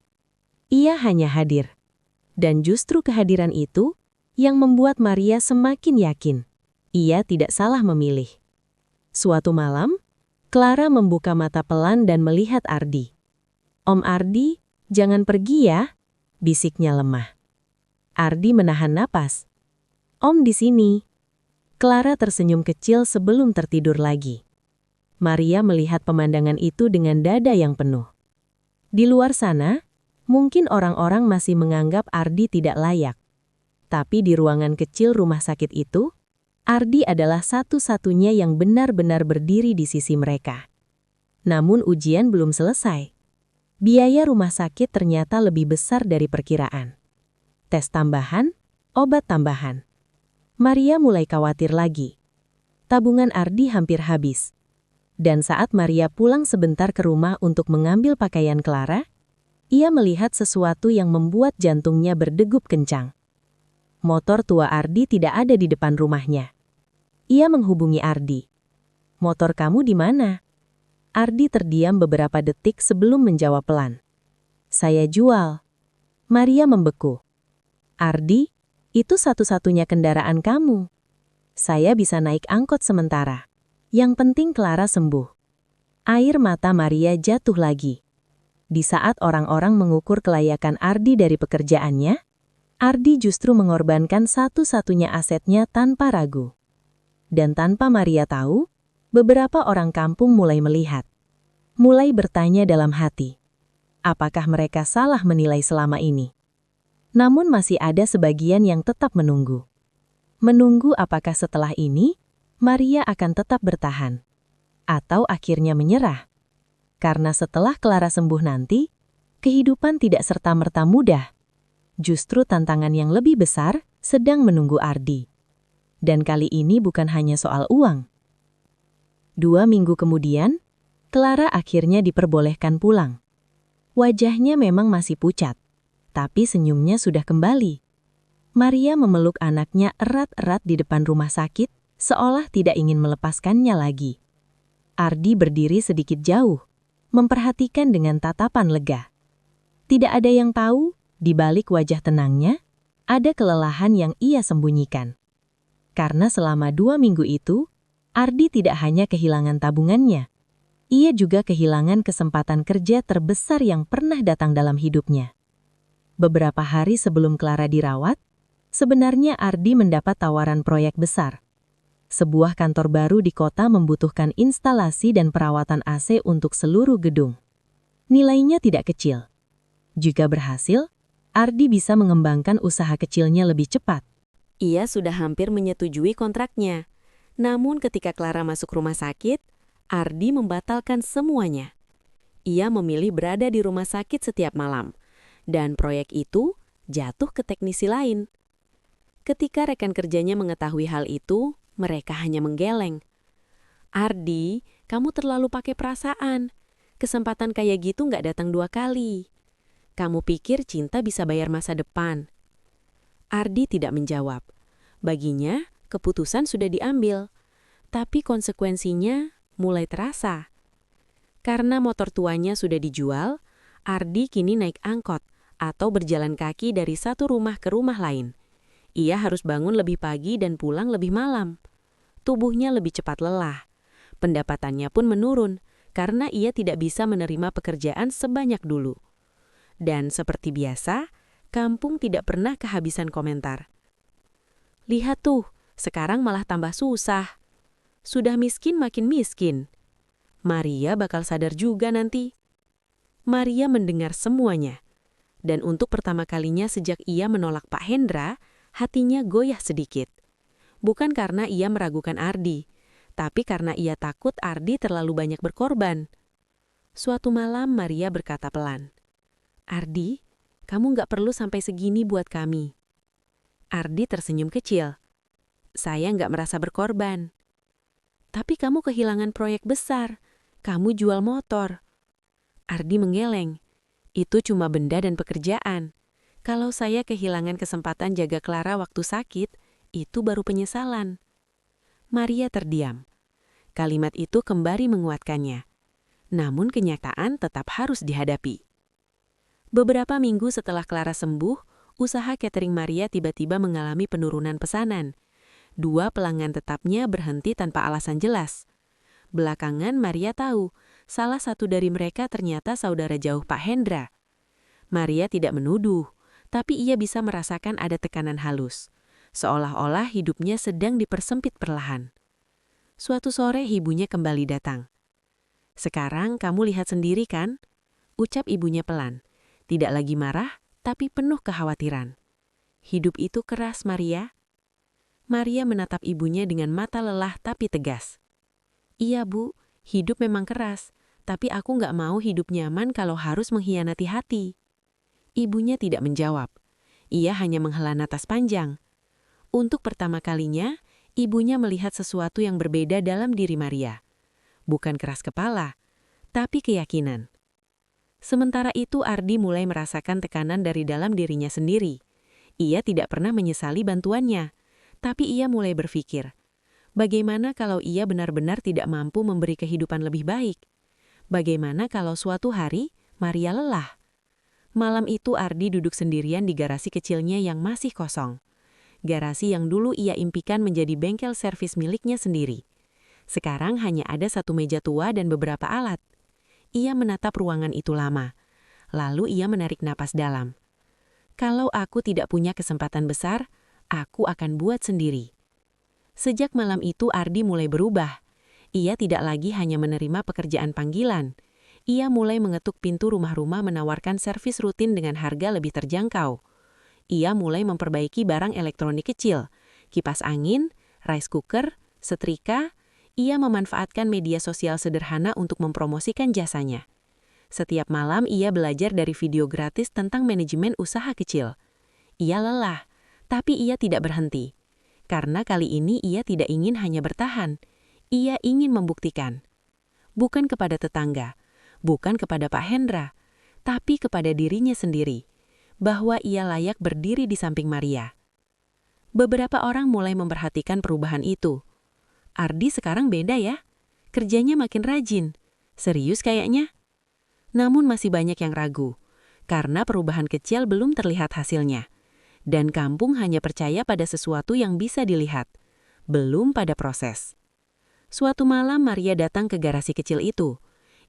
Ia hanya hadir. Dan justru kehadiran itu yang membuat Maria semakin yakin ia tidak salah memilih. Suatu malam, Clara membuka mata pelan dan melihat Ardi. "Om Ardi, jangan pergi ya," bisiknya lemah. Ardi menahan napas. "Om di sini." Clara tersenyum kecil sebelum tertidur lagi. Maria melihat pemandangan itu dengan dada yang penuh. Di luar sana, mungkin orang-orang masih menganggap Ardi tidak layak. Tapi di ruangan kecil rumah sakit itu, Ardi adalah satu-satunya yang benar-benar berdiri di sisi mereka. Namun ujian belum selesai. Biaya rumah sakit ternyata lebih besar dari perkiraan. Tes tambahan, obat tambahan. Maria mulai khawatir lagi. Tabungan Ardi hampir habis. Dan saat Maria pulang sebentar ke rumah untuk mengambil pakaian Clara, ia melihat sesuatu yang membuat jantungnya berdegup kencang. Motor tua Ardi tidak ada di depan rumahnya. Ia menghubungi Ardi. "Motor kamu di mana?" Ardi terdiam beberapa detik sebelum menjawab pelan. "Saya jual." Maria membeku. "Ardi, itu satu-satunya kendaraan kamu. Saya bisa naik angkot sementara. Yang penting Clara sembuh." Air mata Maria jatuh lagi. Di saat orang-orang mengukur kelayakan Ardi dari pekerjaannya, Ardi justru mengorbankan satu-satunya asetnya tanpa ragu. Dan tanpa Maria tahu, beberapa orang kampung mulai melihat. Mulai bertanya dalam hati, apakah mereka salah menilai selama ini? Namun masih ada sebagian yang tetap menunggu. Menunggu apakah setelah ini, Maria akan tetap bertahan. Atau akhirnya menyerah. Karena setelah Clara sembuh nanti, kehidupan tidak serta-merta mudah. Justru tantangan yang lebih besar sedang menunggu Ardi. Dan kali ini bukan hanya soal uang. 2 minggu kemudian, Clara akhirnya diperbolehkan pulang. Wajahnya memang masih pucat, tapi senyumnya sudah kembali. Maria memeluk anaknya erat-erat di depan rumah sakit, seolah tidak ingin melepaskannya lagi. Ardi berdiri sedikit jauh, memperhatikan dengan tatapan lega. Tidak ada yang tahu, di balik wajah tenangnya, ada kelelahan yang ia sembunyikan. Karena selama 2 minggu itu, Ardi tidak hanya kehilangan tabungannya, ia juga kehilangan kesempatan kerja terbesar yang pernah datang dalam hidupnya. Beberapa hari sebelum Clara dirawat, sebenarnya Ardi mendapat tawaran proyek besar. Sebuah kantor baru di kota membutuhkan instalasi dan perawatan AC untuk seluruh gedung. Nilainya tidak kecil. Jika berhasil, Ardi bisa mengembangkan usaha kecilnya lebih cepat. Ia sudah hampir menyetujui kontraknya. Namun ketika Clara masuk rumah sakit, Ardi membatalkan semuanya. Ia memilih berada di rumah sakit setiap malam. Dan proyek itu jatuh ke teknisi lain. Ketika rekan kerjanya mengetahui hal itu, mereka hanya menggeleng. "Ardi, kamu terlalu pakai perasaan. Kesempatan kayak gitu nggak datang 2 kali. Kamu pikir cinta bisa bayar masa depan?" Ardi tidak menjawab. Baginya, keputusan sudah diambil. Tapi konsekuensinya mulai terasa. Karena motor tuanya sudah dijual, Ardi kini naik angkot atau berjalan kaki dari satu rumah ke rumah lain. Ia harus bangun lebih pagi dan pulang lebih malam. Tubuhnya lebih cepat lelah. Pendapatannya pun menurun karena ia tidak bisa menerima pekerjaan sebanyak dulu. Dan seperti biasa, Kampung tidak pernah kehabisan komentar. Lihat tuh, sekarang malah tambah susah. Sudah miskin makin miskin. Maria bakal sadar juga nanti. Maria mendengar semuanya. Dan untuk pertama kalinya sejak ia menolak Pak Hendra, hatinya goyah sedikit. Bukan karena ia meragukan Ardi, tapi karena ia takut Ardi terlalu banyak berkorban. Suatu malam Maria berkata pelan, "Ardi, kamu nggak perlu sampai segini buat kami." Ardi tersenyum kecil. "Saya nggak merasa berkorban." "Tapi kamu kehilangan proyek besar. Kamu jual motor." Ardi menggeleng. "Itu cuma benda dan pekerjaan. Kalau saya kehilangan kesempatan jaga Clara waktu sakit, itu baru penyesalan." Maria terdiam. Kalimat itu kembali menguatkannya. Namun kenyataan tetap harus dihadapi. Beberapa minggu setelah Clara sembuh, usaha catering Maria tiba-tiba mengalami penurunan pesanan. 2 pelanggan tetapnya berhenti tanpa alasan jelas. Belakangan Maria tahu, salah satu dari mereka ternyata saudara jauh Pak Hendra. Maria tidak menuduh, tapi ia bisa merasakan ada tekanan halus. Seolah-olah hidupnya sedang dipersempit perlahan. Suatu sore ibunya kembali datang. "Sekarang kamu lihat sendiri kan?" ucap ibunya pelan. Tidak lagi marah, tapi penuh kekhawatiran. "Hidup itu keras, Maria." Maria menatap ibunya dengan mata lelah tapi tegas. "Iya, Bu, hidup memang keras, tapi aku nggak mau hidup nyaman kalau harus mengkhianati hati." Ibunya tidak menjawab. Ia hanya menghela napas panjang. Untuk pertama kalinya, ibunya melihat sesuatu yang berbeda dalam diri Maria. Bukan keras kepala, tapi keyakinan. Sementara itu Ardi mulai merasakan tekanan dari dalam dirinya sendiri. Ia tidak pernah menyesali bantuannya, tapi ia mulai berpikir, bagaimana kalau ia benar-benar tidak mampu memberi kehidupan lebih baik? Bagaimana kalau suatu hari Maria lelah? Malam itu Ardi duduk sendirian di garasi kecilnya yang masih kosong. Garasi yang dulu ia impikan menjadi bengkel servis miliknya sendiri. Sekarang hanya ada 1 meja tua dan beberapa alat. Ia menatap ruangan itu lama. Lalu ia menarik napas dalam. "Kalau aku tidak punya kesempatan besar, aku akan buat sendiri." Sejak malam itu Ardi mulai berubah. Ia tidak lagi hanya menerima pekerjaan panggilan. Ia mulai mengetuk pintu rumah-rumah menawarkan servis rutin dengan harga lebih terjangkau. Ia mulai memperbaiki barang elektronik kecil, kipas angin, rice cooker, setrika. Ia memanfaatkan media sosial sederhana untuk mempromosikan jasanya. Setiap malam ia belajar dari video gratis tentang manajemen usaha kecil. Ia lelah, tapi ia tidak berhenti. Karena kali ini ia tidak ingin hanya bertahan. Ia ingin membuktikan. Bukan kepada tetangga, bukan kepada Pak Hendra, tapi kepada dirinya sendiri, bahwa ia layak berdiri di samping Maria. Beberapa orang mulai memperhatikan perubahan itu. "Ardi sekarang beda ya? Kerjanya makin rajin. Serius kayaknya?" Namun masih banyak yang ragu, karena perubahan kecil belum terlihat hasilnya. Dan kampung hanya percaya pada sesuatu yang bisa dilihat, belum pada proses. Suatu malam Maria datang ke garasi kecil itu.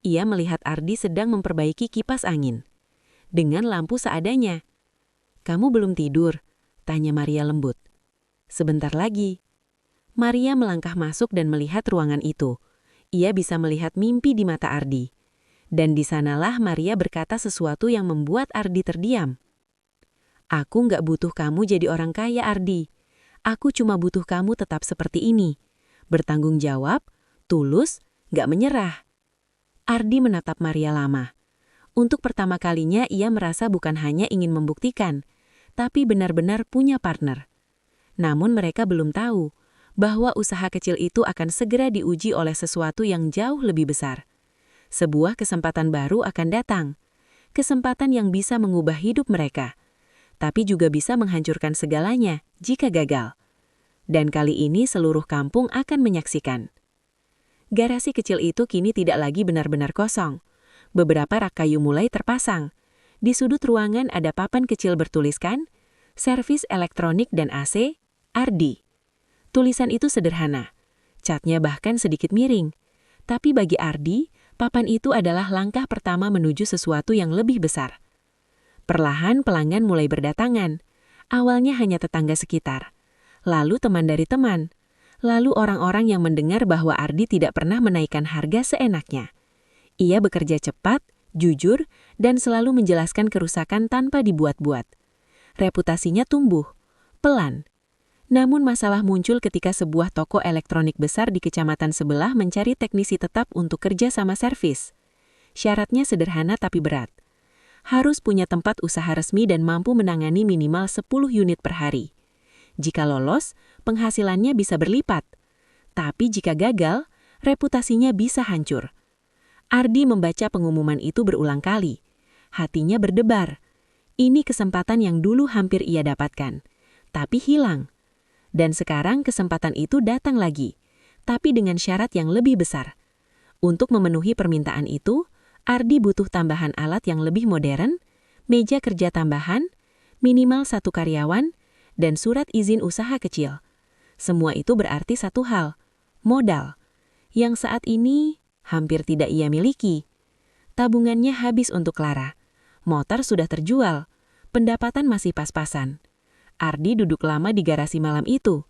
Ia melihat Ardi sedang memperbaiki kipas angin. Dengan lampu seadanya. "Kamu belum tidur?" tanya Maria lembut. "Sebentar lagi." Maria melangkah masuk dan melihat ruangan itu. Ia bisa melihat mimpi di mata Ardi. Dan di sanalah Maria berkata sesuatu yang membuat Ardi terdiam. "Aku nggak butuh kamu jadi orang kaya, Ardi. Aku cuma butuh kamu tetap seperti ini. Bertanggung jawab, tulus, nggak menyerah." Ardi menatap Maria lama. Untuk pertama kalinya ia merasa bukan hanya ingin membuktikan, tapi benar-benar punya partner. Namun mereka belum tahu bahwa usaha kecil itu akan segera diuji oleh sesuatu yang jauh lebih besar. Sebuah kesempatan baru akan datang. Kesempatan yang bisa mengubah hidup mereka, tapi juga bisa menghancurkan segalanya jika gagal. Dan kali ini seluruh kampung akan menyaksikan. Garasi kecil itu kini tidak lagi benar-benar kosong. Beberapa rak kayu mulai terpasang. Di sudut ruangan ada papan kecil bertuliskan, "Servis elektronik dan AC, Ardi." Tulisan itu sederhana. Catnya bahkan sedikit miring. Tapi bagi Ardi, papan itu adalah langkah pertama menuju sesuatu yang lebih besar. Perlahan pelanggan mulai berdatangan. Awalnya hanya tetangga sekitar, lalu teman dari teman, lalu orang-orang yang mendengar bahwa Ardi tidak pernah menaikkan harga seenaknya. Ia bekerja cepat, jujur, dan selalu menjelaskan kerusakan tanpa dibuat-buat. Reputasinya tumbuh, pelan. Namun masalah muncul ketika sebuah toko elektronik besar di kecamatan sebelah mencari teknisi tetap untuk kerja sama servis. Syaratnya sederhana tapi berat. Harus punya tempat usaha resmi dan mampu menangani minimal 10 unit per hari. Jika lolos, penghasilannya bisa berlipat. Tapi jika gagal, reputasinya bisa hancur. Ardi membaca pengumuman itu berulang kali. Hatinya berdebar. Ini kesempatan yang dulu hampir ia dapatkan, tapi hilang. Dan sekarang kesempatan itu datang lagi, tapi dengan syarat yang lebih besar. Untuk memenuhi permintaan itu, Ardi butuh tambahan alat yang lebih modern, meja kerja tambahan, minimal 1 karyawan, dan surat izin usaha kecil. Semua itu berarti satu hal, modal, yang saat ini hampir tidak ia miliki. Tabungannya habis untuk Clara. Motor sudah terjual, pendapatan masih pas-pasan. Ardi duduk lama di garasi malam itu.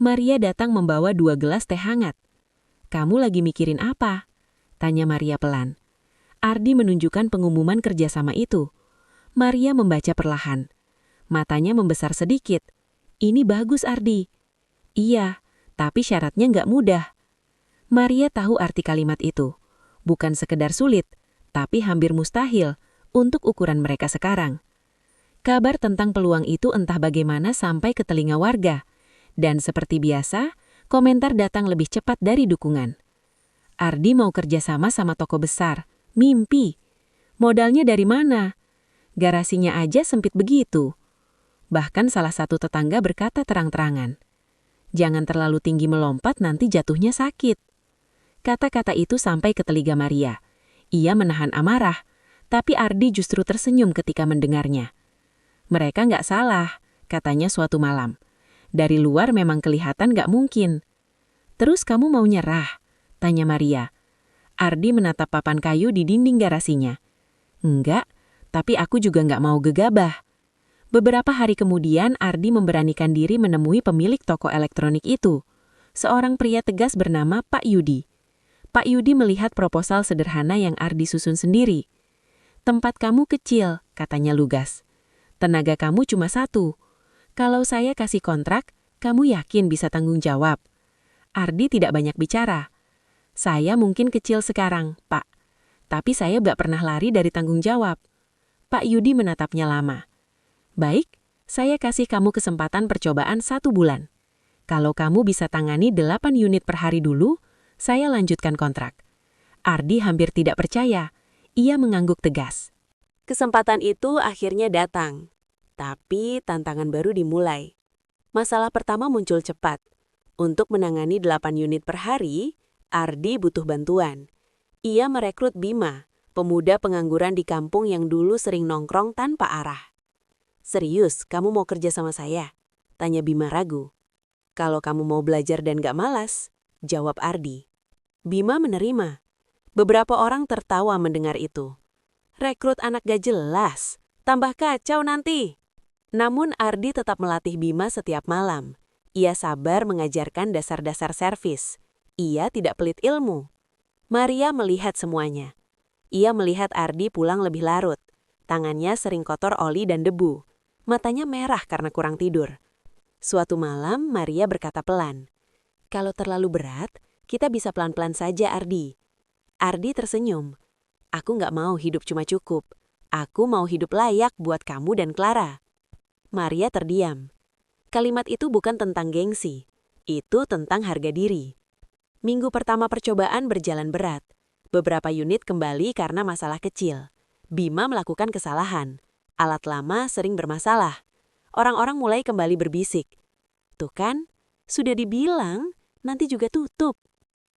Maria datang membawa 2 gelas teh hangat. "Kamu lagi mikirin apa?" tanya Maria pelan. Ardi menunjukkan pengumuman kerjasama itu. Maria membaca perlahan. Matanya membesar sedikit. "Ini bagus, Ardi." "Iya, tapi syaratnya nggak mudah." Maria tahu arti kalimat itu. Bukan sekedar sulit, tapi hampir mustahil untuk ukuran mereka sekarang. Kabar tentang peluang itu entah bagaimana sampai ke telinga warga. Dan seperti biasa, komentar datang lebih cepat dari dukungan. Ardi mau kerjasama sama toko besar. Mimpi. Modalnya dari mana? Garasinya aja sempit begitu. Bahkan salah satu tetangga berkata terang-terangan, "Jangan terlalu tinggi melompat, nanti jatuhnya sakit." Kata-kata itu sampai ke telinga Maria. Ia menahan amarah, tapi Ardi justru tersenyum ketika mendengarnya. "Mereka nggak salah," katanya suatu malam. "Dari luar memang kelihatan nggak mungkin." "Terus kamu mau nyerah?" tanya Maria. Ardi menatap papan kayu di dinding garasinya. "Enggak, tapi aku juga nggak mau gegabah." Beberapa hari kemudian, Ardi memberanikan diri menemui pemilik toko elektronik itu. Seorang pria tegas bernama Pak Yudi. Pak Yudi melihat proposal sederhana yang Ardi susun sendiri. "Tempat kamu kecil," katanya lugas. "Tenaga kamu cuma 1. Kalau saya kasih kontrak, kamu yakin bisa tanggung jawab?" Ardi tidak banyak bicara. "Saya mungkin kecil sekarang, Pak. Tapi saya nggak pernah lari dari tanggung jawab." Pak Yudi menatapnya lama. "Baik, saya kasih kamu kesempatan percobaan 1 bulan. Kalau kamu bisa tangani 8 unit per hari dulu, saya lanjutkan kontrak." Ardi hampir tidak percaya. Ia mengangguk tegas. Kesempatan itu akhirnya datang. Tapi tantangan baru dimulai. Masalah pertama muncul cepat. Untuk menangani 8 unit per hari, Ardi butuh bantuan. Ia merekrut Bima, pemuda pengangguran di kampung yang dulu sering nongkrong tanpa arah. "Serius, kamu mau kerja sama saya?" tanya Bima ragu. "Kalau kamu mau belajar dan gak malas," jawab Ardi. Bima menerima. Beberapa orang tertawa mendengar itu. "Rekrut anak gak jelas, tambah kacau nanti." Namun Ardi tetap melatih Bima setiap malam. Ia sabar mengajarkan dasar-dasar servis. Ia tidak pelit ilmu. Maria melihat semuanya. Ia melihat Ardi pulang lebih larut. Tangannya sering kotor oli dan debu. Matanya merah karena kurang tidur. Suatu malam, Maria berkata pelan, "Kalau terlalu berat, kita bisa pelan-pelan saja, Ardi." Ardi tersenyum. "Aku nggak mau hidup cuma cukup. Aku mau hidup layak buat kamu dan Clara." Maria terdiam. Kalimat itu bukan tentang gengsi. Itu tentang harga diri. Minggu pertama percobaan berjalan berat. Beberapa unit kembali karena masalah kecil. Bima melakukan kesalahan. Alat lama sering bermasalah. Orang-orang mulai kembali berbisik. "Tuh kan, sudah dibilang, nanti juga tutup."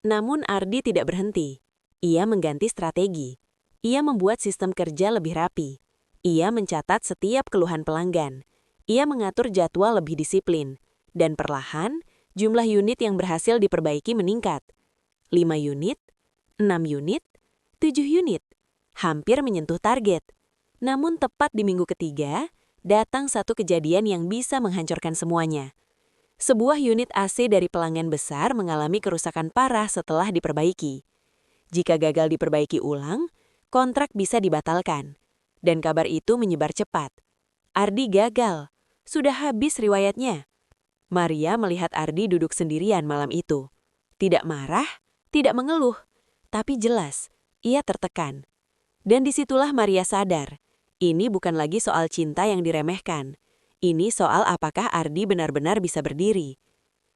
Namun Ardi tidak berhenti. Ia mengganti strategi. Ia membuat sistem kerja lebih rapi. Ia mencatat setiap keluhan pelanggan. Ia mengatur jadwal lebih disiplin. Dan perlahan, jumlah unit yang berhasil diperbaiki meningkat. 5 unit, 6 unit, 7 unit. Hampir menyentuh target. Namun tepat di minggu ketiga, datang satu kejadian yang bisa menghancurkan semuanya. Sebuah unit AC dari pelanggan besar mengalami kerusakan parah setelah diperbaiki. Jika gagal diperbaiki ulang, kontrak bisa dibatalkan. Dan kabar itu menyebar cepat. Ardi gagal. Sudah habis riwayatnya. Maria melihat Ardi duduk sendirian malam itu. Tidak marah, tidak mengeluh, tapi jelas, ia tertekan. Dan disitulah Maria sadar, ini bukan lagi soal cinta yang diremehkan. Ini soal apakah Ardi benar-benar bisa berdiri.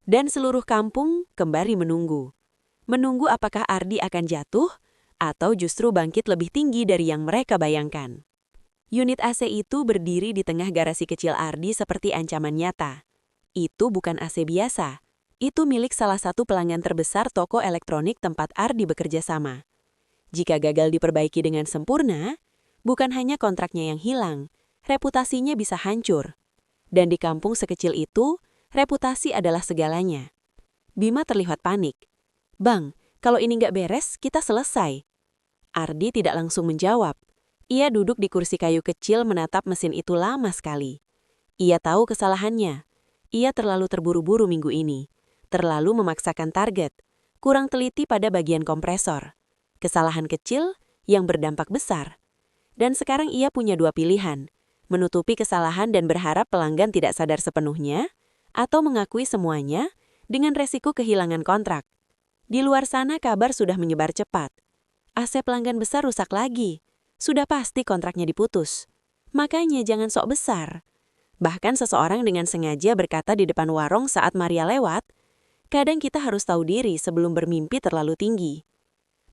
Dan seluruh kampung kembali menunggu. Menunggu apakah Ardi akan jatuh, atau justru bangkit lebih tinggi dari yang mereka bayangkan. Unit AC itu berdiri di tengah garasi kecil Ardi seperti ancaman nyata. Itu bukan AC biasa. Itu milik salah satu pelanggan terbesar toko elektronik tempat Ardi bekerja sama. Jika gagal diperbaiki dengan sempurna, bukan hanya kontraknya yang hilang, reputasinya bisa hancur. Dan di kampung sekecil itu, reputasi adalah segalanya. Bima terlihat panik. "Bang, kalau ini nggak beres, kita selesai." Ardi tidak langsung menjawab. Ia duduk di kursi kayu kecil menatap mesin itu lama sekali. Ia tahu kesalahannya. Ia terlalu terburu-buru minggu ini. Terlalu memaksakan target. Kurang teliti pada bagian kompresor. Kesalahan kecil yang berdampak besar. Dan sekarang ia punya dua pilihan. Menutupi kesalahan dan berharap pelanggan tidak sadar sepenuhnya, atau mengakui semuanya dengan resiko kehilangan kontrak. Di luar sana kabar sudah menyebar cepat. AC pelanggan besar rusak lagi. Sudah pasti kontraknya diputus. Makanya jangan sok besar. Bahkan seseorang dengan sengaja berkata di depan warung saat Maria lewat, "Kadang kita harus tahu diri sebelum bermimpi terlalu tinggi."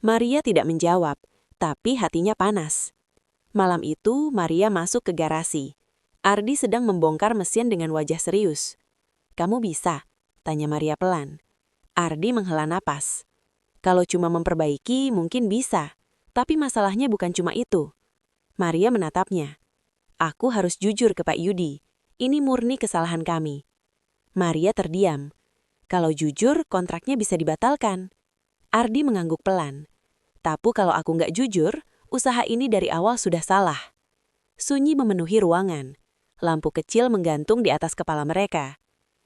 Maria tidak menjawab, tapi hatinya panas. Malam itu, Maria masuk ke garasi. Ardi sedang membongkar mesin dengan wajah serius. "Kamu bisa?" tanya Maria pelan. Ardi menghela napas. "Kalau cuma memperbaiki, mungkin bisa. Tapi masalahnya bukan cuma itu." Maria menatapnya. "Aku harus jujur ke Pak Yudi. Ini murni kesalahan kami." Maria terdiam. "Kalau jujur, kontraknya bisa dibatalkan." Ardi mengangguk pelan. "Tapi kalau aku nggak jujur, usaha ini dari awal sudah salah." Sunyi memenuhi ruangan. Lampu kecil menggantung di atas kepala mereka.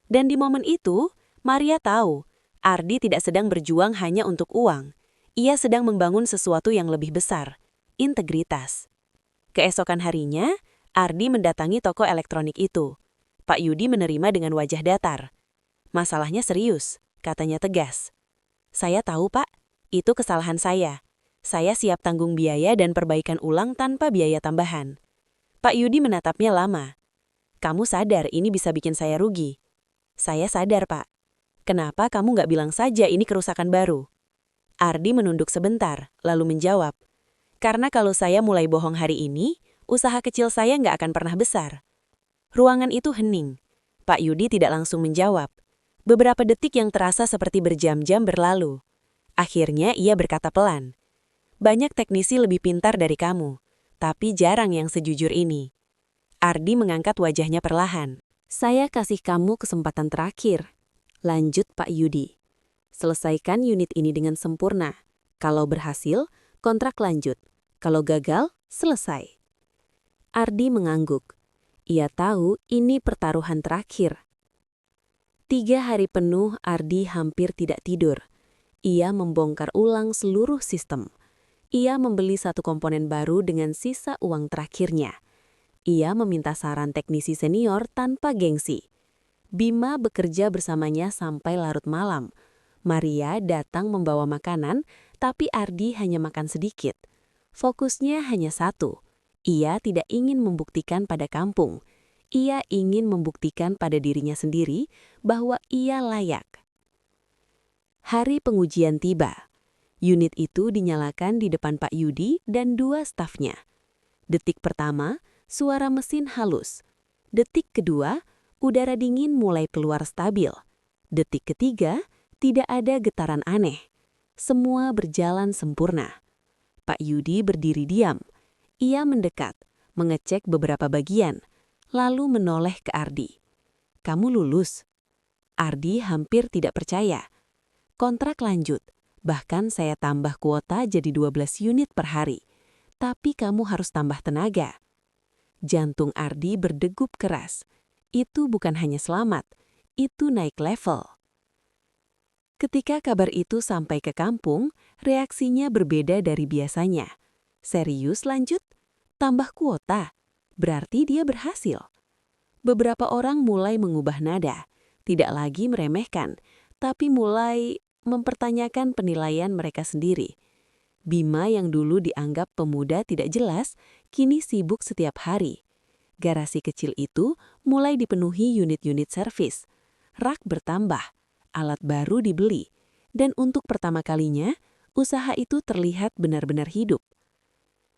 Dan di momen itu, Maria tahu, Ardi tidak sedang berjuang hanya untuk uang. Ia sedang membangun sesuatu yang lebih besar, integritas. Keesokan harinya, Ardi mendatangi toko elektronik itu. Pak Yudi menerima dengan wajah datar. "Masalahnya serius," katanya tegas. "Saya tahu, Pak. Itu kesalahan saya. Saya siap tanggung biaya dan perbaikan ulang tanpa biaya tambahan." Pak Yudi menatapnya lama. "Kamu sadar ini bisa bikin saya rugi?" "Saya sadar, Pak." "Kenapa kamu nggak bilang saja ini kerusakan baru?" Ardi menunduk sebentar, lalu menjawab, "Karena kalau saya mulai bohong hari ini, usaha kecil saya nggak akan pernah besar." Ruangan itu hening. Pak Yudi tidak langsung menjawab. Beberapa detik yang terasa seperti berjam-jam berlalu. Akhirnya ia berkata pelan, "Banyak teknisi lebih pintar dari kamu, tapi jarang yang sejujur ini." Ardi mengangkat wajahnya perlahan. "Saya kasih kamu kesempatan terakhir," lanjut Pak Yudi. "Selesaikan unit ini dengan sempurna. Kalau berhasil, kontrak lanjut. Kalau gagal, selesai." Ardi mengangguk. Ia tahu ini pertaruhan terakhir. 3 hari penuh Ardi hampir tidak tidur. Ia membongkar ulang seluruh sistem. Ia membeli satu komponen baru dengan sisa uang terakhirnya. Ia meminta saran teknisi senior tanpa gengsi. Bima bekerja bersamanya sampai larut malam. Maria datang membawa makanan, tapi Ardi hanya makan sedikit. Fokusnya hanya satu. Ia tidak ingin membuktikan pada kampung. Ia ingin membuktikan pada dirinya sendiri bahwa ia layak. Hari pengujian tiba. Unit itu dinyalakan di depan Pak Yudi dan 2 stafnya. Detik pertama, suara mesin halus. Detik kedua, udara dingin mulai keluar stabil. Detik ketiga, tidak ada getaran aneh. Semua berjalan sempurna. Pak Yudi berdiri diam. Ia mendekat, mengecek beberapa bagian, lalu menoleh ke Ardi. "Kamu lulus?" Ardi hampir tidak percaya. "Kontrak lanjut, bahkan saya tambah kuota jadi 12 unit per hari. Tapi kamu harus tambah tenaga." Jantung Ardi berdegup keras. Itu bukan hanya selamat, itu naik level. Ketika kabar itu sampai ke kampung, reaksinya berbeda dari biasanya. Serius lanjut? Tambah kuota? Berarti dia berhasil. Beberapa orang mulai mengubah nada, tidak lagi meremehkan, tapi mulai mempertanyakan penilaian mereka sendiri. Bima yang dulu dianggap pemuda tidak jelas, kini sibuk setiap hari. Garasi kecil itu mulai dipenuhi unit-unit servis. Rak bertambah, alat baru dibeli, dan untuk pertama kalinya, usaha itu terlihat benar-benar hidup.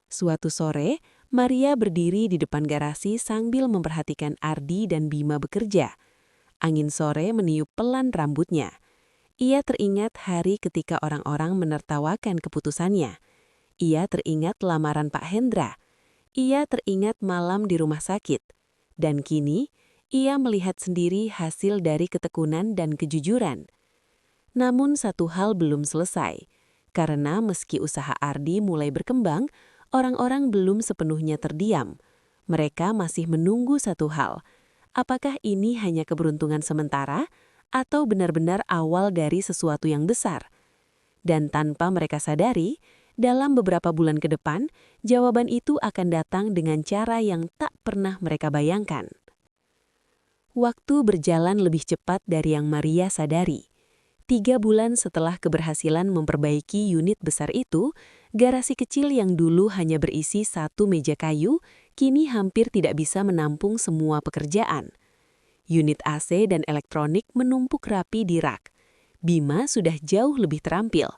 Suatu sore, Maria berdiri di depan garasi sambil memperhatikan Ardi dan Bima bekerja. Angin sore meniup pelan rambutnya. Ia teringat hari ketika orang-orang menertawakan keputusannya. Ia teringat lamaran Pak Hendra. Ia teringat malam di rumah sakit. Dan kini, ia melihat sendiri hasil dari ketekunan dan kejujuran. Namun satu hal belum selesai. Karena meski usaha Ardi mulai berkembang, orang-orang belum sepenuhnya terdiam. Mereka masih menunggu satu hal. Apakah ini hanya keberuntungan sementara atau benar-benar awal dari sesuatu yang besar? Dan tanpa mereka sadari, dalam beberapa bulan ke depan, jawaban itu akan datang dengan cara yang tak pernah mereka bayangkan. Waktu berjalan lebih cepat dari yang Maria sadari. 3 bulan setelah keberhasilan memperbaiki unit besar itu, garasi kecil yang dulu hanya berisi 1 meja kayu, kini hampir tidak bisa menampung semua pekerjaan. Unit AC dan elektronik menumpuk rapi di rak. Bima sudah jauh lebih terampil.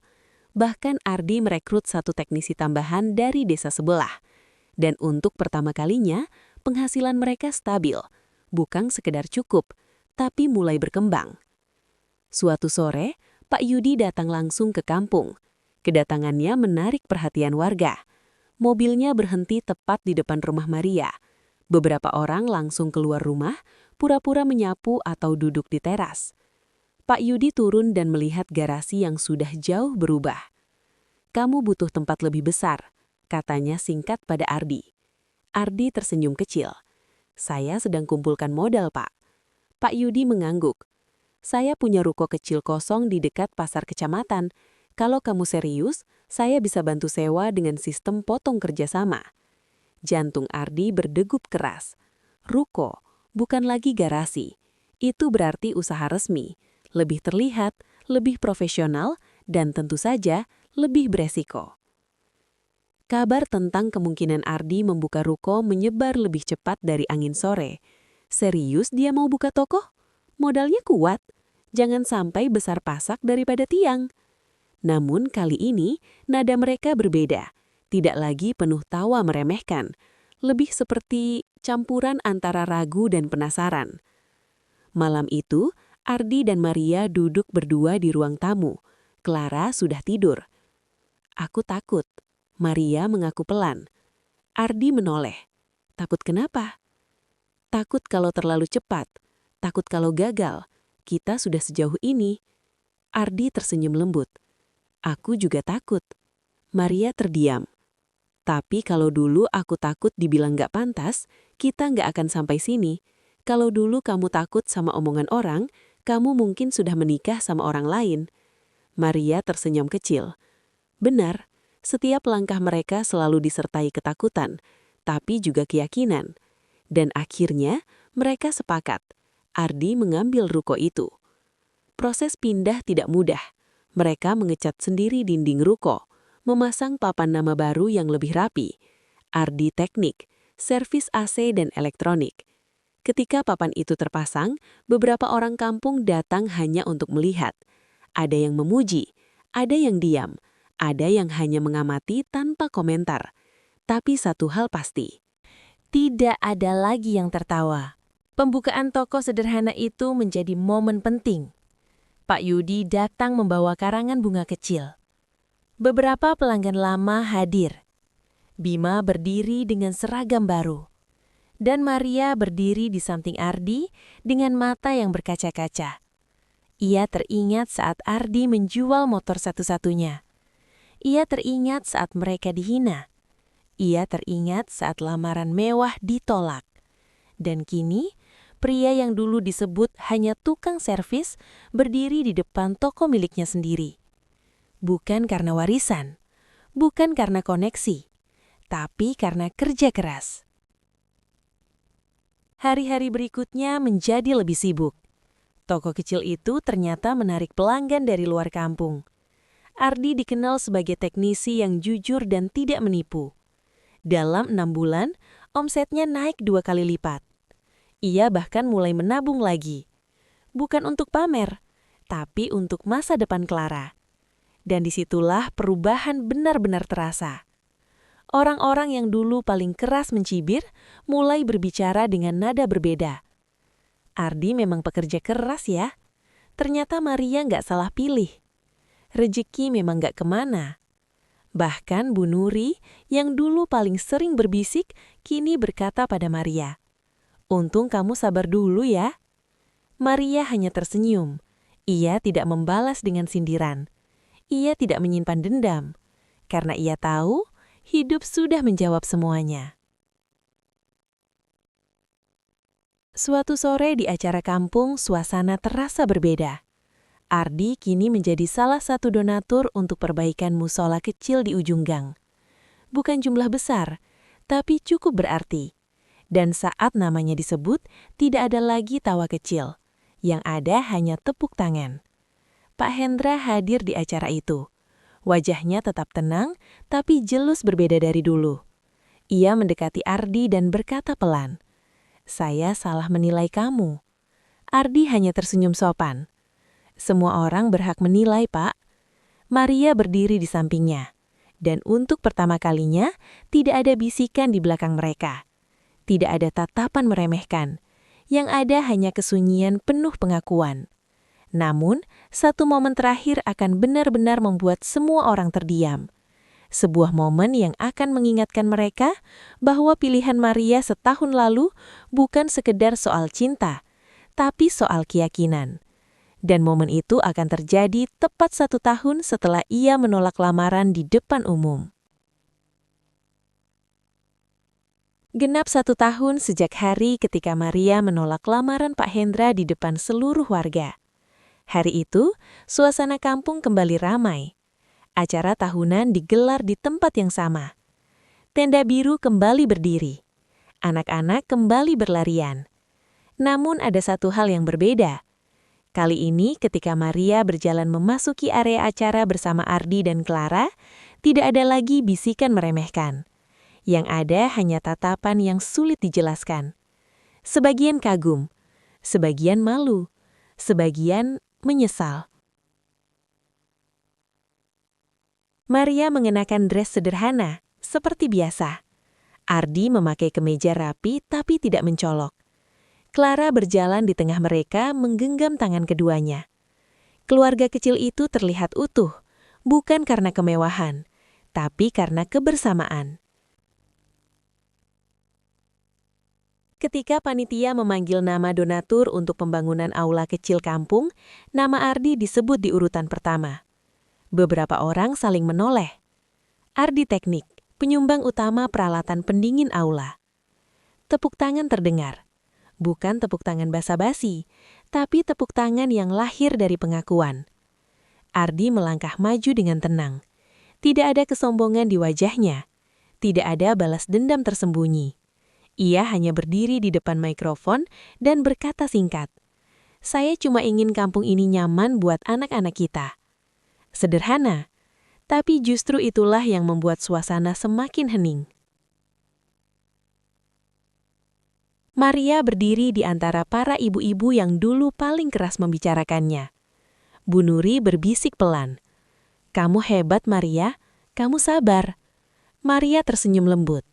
Bahkan Ardi merekrut 1 teknisi tambahan dari desa sebelah. Dan untuk pertama kalinya, penghasilan mereka stabil. Bukan sekedar cukup, tapi mulai berkembang. Suatu sore, Pak Yudi datang langsung ke kampung. Kedatangannya menarik perhatian warga. Mobilnya berhenti tepat di depan rumah Maria. Beberapa orang langsung keluar rumah, pura-pura menyapu atau duduk di teras. Pak Yudi turun dan melihat garasi yang sudah jauh berubah. "Kamu butuh tempat lebih besar," katanya singkat pada Ardi. Ardi tersenyum kecil. "Saya sedang kumpulkan modal, Pak." Pak Yudi mengangguk. "Saya punya ruko kecil kosong di dekat pasar kecamatan. Kalau kamu serius, saya bisa bantu sewa dengan sistem potong kerjasama." Jantung Ardi berdegup keras. Ruko, bukan lagi garasi. Itu berarti usaha resmi, lebih terlihat, lebih profesional, dan tentu saja lebih beresiko. Kabar tentang kemungkinan Ardi membuka ruko menyebar lebih cepat dari angin sore. Serius dia mau buka toko? Modalnya kuat. Jangan sampai besar pasak daripada tiang. Namun kali ini, nada mereka berbeda. Tidak lagi penuh tawa meremehkan. Lebih seperti campuran antara ragu dan penasaran. Malam itu, Ardi dan Maria duduk berdua di ruang tamu. Clara sudah tidur. "Aku takut," Maria mengaku pelan. Ardi menoleh. "Takut kenapa?" "Takut kalau terlalu cepat. Takut kalau gagal. Kita sudah sejauh ini." Ardi tersenyum lembut. "Aku juga takut." Maria terdiam. "Tapi kalau dulu aku takut dibilang gak pantas, kita gak akan sampai sini. Kalau dulu kamu takut sama omongan orang, kamu mungkin sudah menikah sama orang lain." Maria tersenyum kecil. Benar, setiap langkah mereka selalu disertai ketakutan, tapi juga keyakinan. Dan akhirnya, mereka sepakat. Ardi mengambil ruko itu. Proses pindah tidak mudah. Mereka mengecat sendiri dinding ruko, memasang papan nama baru yang lebih rapi. Ardi teknik, servis AC dan elektronik. Ketika papan itu terpasang, beberapa orang kampung datang hanya untuk melihat. Ada yang memuji, ada yang diam, ada yang hanya mengamati tanpa komentar. Tapi satu hal pasti, tidak ada lagi yang tertawa. Pembukaan toko sederhana itu menjadi momen penting. Pak Yudi datang membawa karangan bunga kecil. Beberapa pelanggan lama hadir. Bima berdiri dengan seragam baru. Dan Maria berdiri di samping Ardi dengan mata yang berkaca-kaca. Ia teringat saat Ardi menjual motor satu-satunya. Ia teringat saat mereka dihina. Ia teringat saat lamaran mewah ditolak. Dan kini, pria yang dulu disebut hanya tukang servis berdiri di depan toko miliknya sendiri. Bukan karena warisan, bukan karena koneksi, tapi karena kerja keras. Hari-hari berikutnya menjadi lebih sibuk. Toko kecil itu ternyata menarik pelanggan dari luar kampung. Ardi dikenal sebagai teknisi yang jujur dan tidak menipu. Dalam 6 bulan, omsetnya naik 2 kali lipat. Ia bahkan mulai menabung lagi. Bukan untuk pamer, tapi untuk masa depan Clara. Dan disitulah perubahan benar-benar terasa. Orang-orang yang dulu paling keras mencibir, mulai berbicara dengan nada berbeda. Ardi memang pekerja keras ya. Ternyata Maria nggak salah pilih. Rezeki memang nggak kemana. Bahkan Bu Nuri, yang dulu paling sering berbisik, kini berkata pada Maria, "Untung kamu sabar dulu ya." Maria hanya tersenyum. Ia tidak membalas dengan sindiran. Ia tidak menyimpan dendam. Karena ia tahu, hidup sudah menjawab semuanya. Suatu sore di acara kampung, suasana terasa berbeda. Ardi kini menjadi salah satu donatur untuk perbaikan musola kecil di ujung gang. Bukan jumlah besar, tapi cukup berarti. Dan saat namanya disebut, tidak ada lagi tawa kecil. Yang ada hanya tepuk tangan. Pak Hendra hadir di acara itu. Wajahnya tetap tenang, tapi jelus berbeda dari dulu. Ia mendekati Ardi dan berkata pelan, "Saya salah menilai kamu." Ardi hanya tersenyum sopan. "Semua orang berhak menilai, Pak." Maria berdiri di sampingnya. Dan untuk pertama kalinya, tidak ada bisikan di belakang mereka. Tidak ada tatapan meremehkan. Yang ada hanya kesunyian penuh pengakuan. Namun, satu momen terakhir akan benar-benar membuat semua orang terdiam. Sebuah momen yang akan mengingatkan mereka bahwa pilihan Maria setahun lalu bukan sekedar soal cinta, tapi soal keyakinan. Dan momen itu akan terjadi tepat 1 tahun setelah ia menolak lamaran di depan umum. Genap 1 tahun sejak hari ketika Maria menolak lamaran Pak Hendra di depan seluruh warga. Hari itu, suasana kampung kembali ramai. Acara tahunan digelar di tempat yang sama. Tenda biru kembali berdiri. Anak-anak kembali berlarian. Namun ada satu hal yang berbeda. Kali ini ketika Maria berjalan memasuki area acara bersama Ardi dan Clara, tidak ada lagi bisikan meremehkan. Yang ada hanya tatapan yang sulit dijelaskan. Sebagian kagum, sebagian malu, sebagian menyesal. Maria mengenakan dress sederhana, seperti biasa. Ardi memakai kemeja rapi tapi tidak mencolok. Clara berjalan di tengah mereka menggenggam tangan keduanya. Keluarga kecil itu terlihat utuh, bukan karena kemewahan, tapi karena kebersamaan. Ketika panitia memanggil nama donatur untuk pembangunan aula kecil kampung, nama Ardi disebut di urutan pertama. Beberapa orang saling menoleh. Ardi Teknik, penyumbang utama peralatan pendingin aula. Tepuk tangan terdengar. Bukan tepuk tangan basa-basi, tapi tepuk tangan yang lahir dari pengakuan. Ardi melangkah maju dengan tenang. Tidak ada kesombongan di wajahnya. Tidak ada balas dendam tersembunyi. Ia hanya berdiri di depan mikrofon dan berkata singkat, "Saya cuma ingin kampung ini nyaman buat anak-anak kita." Sederhana, tapi justru itulah yang membuat suasana semakin hening. Maria berdiri di antara para ibu-ibu yang dulu paling keras membicarakannya. Bu Nuri berbisik pelan, "Kamu hebat, Maria. Kamu sabar." Maria tersenyum lembut.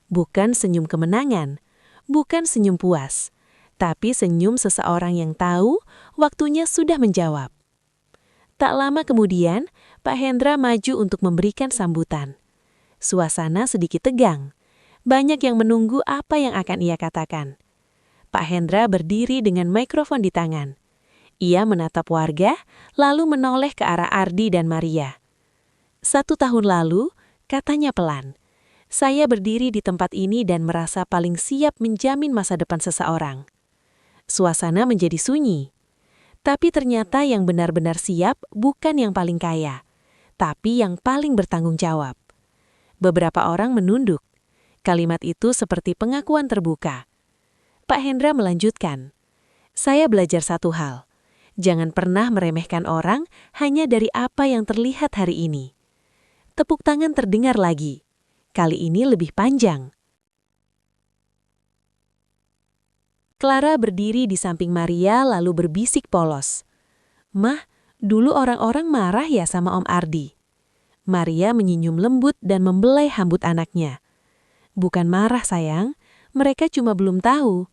Bukan senyum kemenangan, bukan senyum puas, tapi senyum seseorang yang tahu waktunya sudah menjawab. Tak lama kemudian, Pak Hendra maju untuk memberikan sambutan. Suasana sedikit tegang. Banyak yang menunggu apa yang akan ia katakan. Pak Hendra berdiri dengan mikrofon di tangan. Ia menatap warga, lalu menoleh ke arah Ardi dan Maria. 1 tahun lalu, katanya pelan, Saya berdiri di tempat ini dan merasa paling siap menjamin masa depan seseorang. Suasana menjadi sunyi. Tapi ternyata yang benar-benar siap bukan yang paling kaya, tapi yang paling bertanggung jawab. Beberapa orang menunduk. Kalimat itu seperti pengakuan terbuka. Pak Hendra melanjutkan, "Saya belajar satu hal. Jangan pernah meremehkan orang hanya dari apa yang terlihat hari ini." Tepuk tangan terdengar lagi. Kali ini lebih panjang. Clara berdiri di samping Maria lalu berbisik polos. "Mah, dulu orang-orang marah ya sama Om Ardi?" Maria menyinyum lembut dan membelai rambut anaknya. "Bukan marah sayang, mereka cuma belum tahu."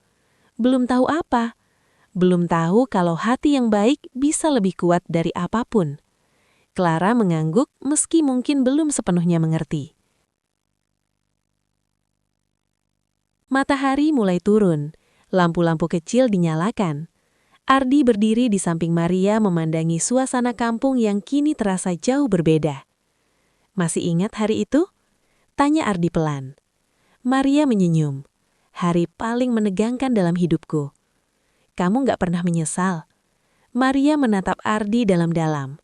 "Belum tahu apa?" "Belum tahu kalau hati yang baik bisa lebih kuat dari apapun." Clara mengangguk meski mungkin belum sepenuhnya mengerti. Matahari mulai turun, lampu-lampu kecil dinyalakan. Ardi berdiri di samping Maria memandangi suasana kampung yang kini terasa jauh berbeda. "Masih ingat hari itu?" tanya Ardi pelan. Maria menyenyum. "Hari paling menegangkan dalam hidupku." "Kamu nggak pernah menyesal?" Maria menatap Ardi dalam-dalam.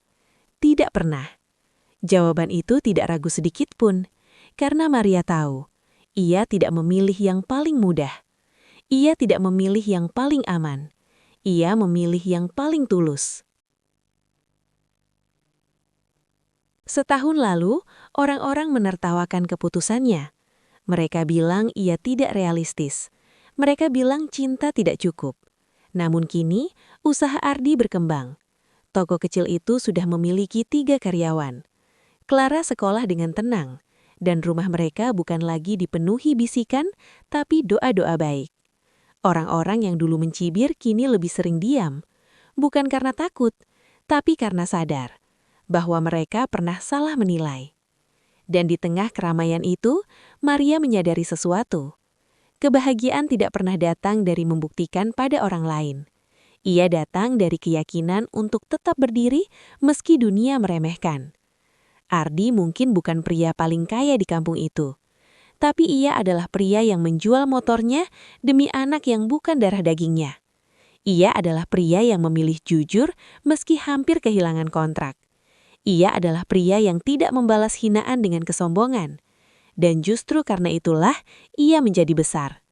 "Tidak pernah." Jawaban itu tidak ragu sedikit pun, karena Maria tahu, ia tidak memilih yang paling mudah. Ia tidak memilih yang paling aman. Ia memilih yang paling tulus. Setahun lalu, orang-orang menertawakan keputusannya. Mereka bilang ia tidak realistis. Mereka bilang cinta tidak cukup. Namun kini, usaha Ardi berkembang. Toko kecil itu sudah memiliki 3 karyawan. Clara sekolah dengan tenang, dan rumah mereka bukan lagi dipenuhi bisikan, tapi doa-doa baik. Orang-orang yang dulu mencibir kini lebih sering diam. Bukan karena takut, tapi karena sadar bahwa mereka pernah salah menilai. Dan di tengah keramaian itu, Maria menyadari sesuatu. Kebahagiaan tidak pernah datang dari membuktikan pada orang lain. Ia datang dari keyakinan untuk tetap berdiri meski dunia meremehkan. Ardi mungkin bukan pria paling kaya di kampung itu, tapi ia adalah pria yang menjual motornya demi anak yang bukan darah dagingnya. Ia adalah pria yang memilih jujur meski hampir kehilangan kontrak. Ia adalah pria yang tidak membalas hinaan dengan kesombongan. Dan justru karena itulah ia menjadi besar.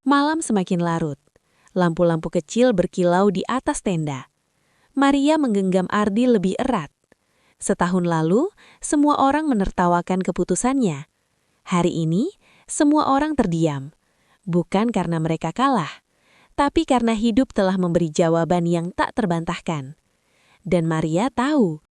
Malam semakin larut. Lampu-lampu kecil berkilau di atas tenda. Maria menggenggam Ardi lebih erat. Setahun lalu, semua orang menertawakan keputusannya. Hari ini, semua orang terdiam. Bukan karena mereka kalah, tapi karena hidup telah memberi jawaban yang tak terbantahkan. Dan Maria tahu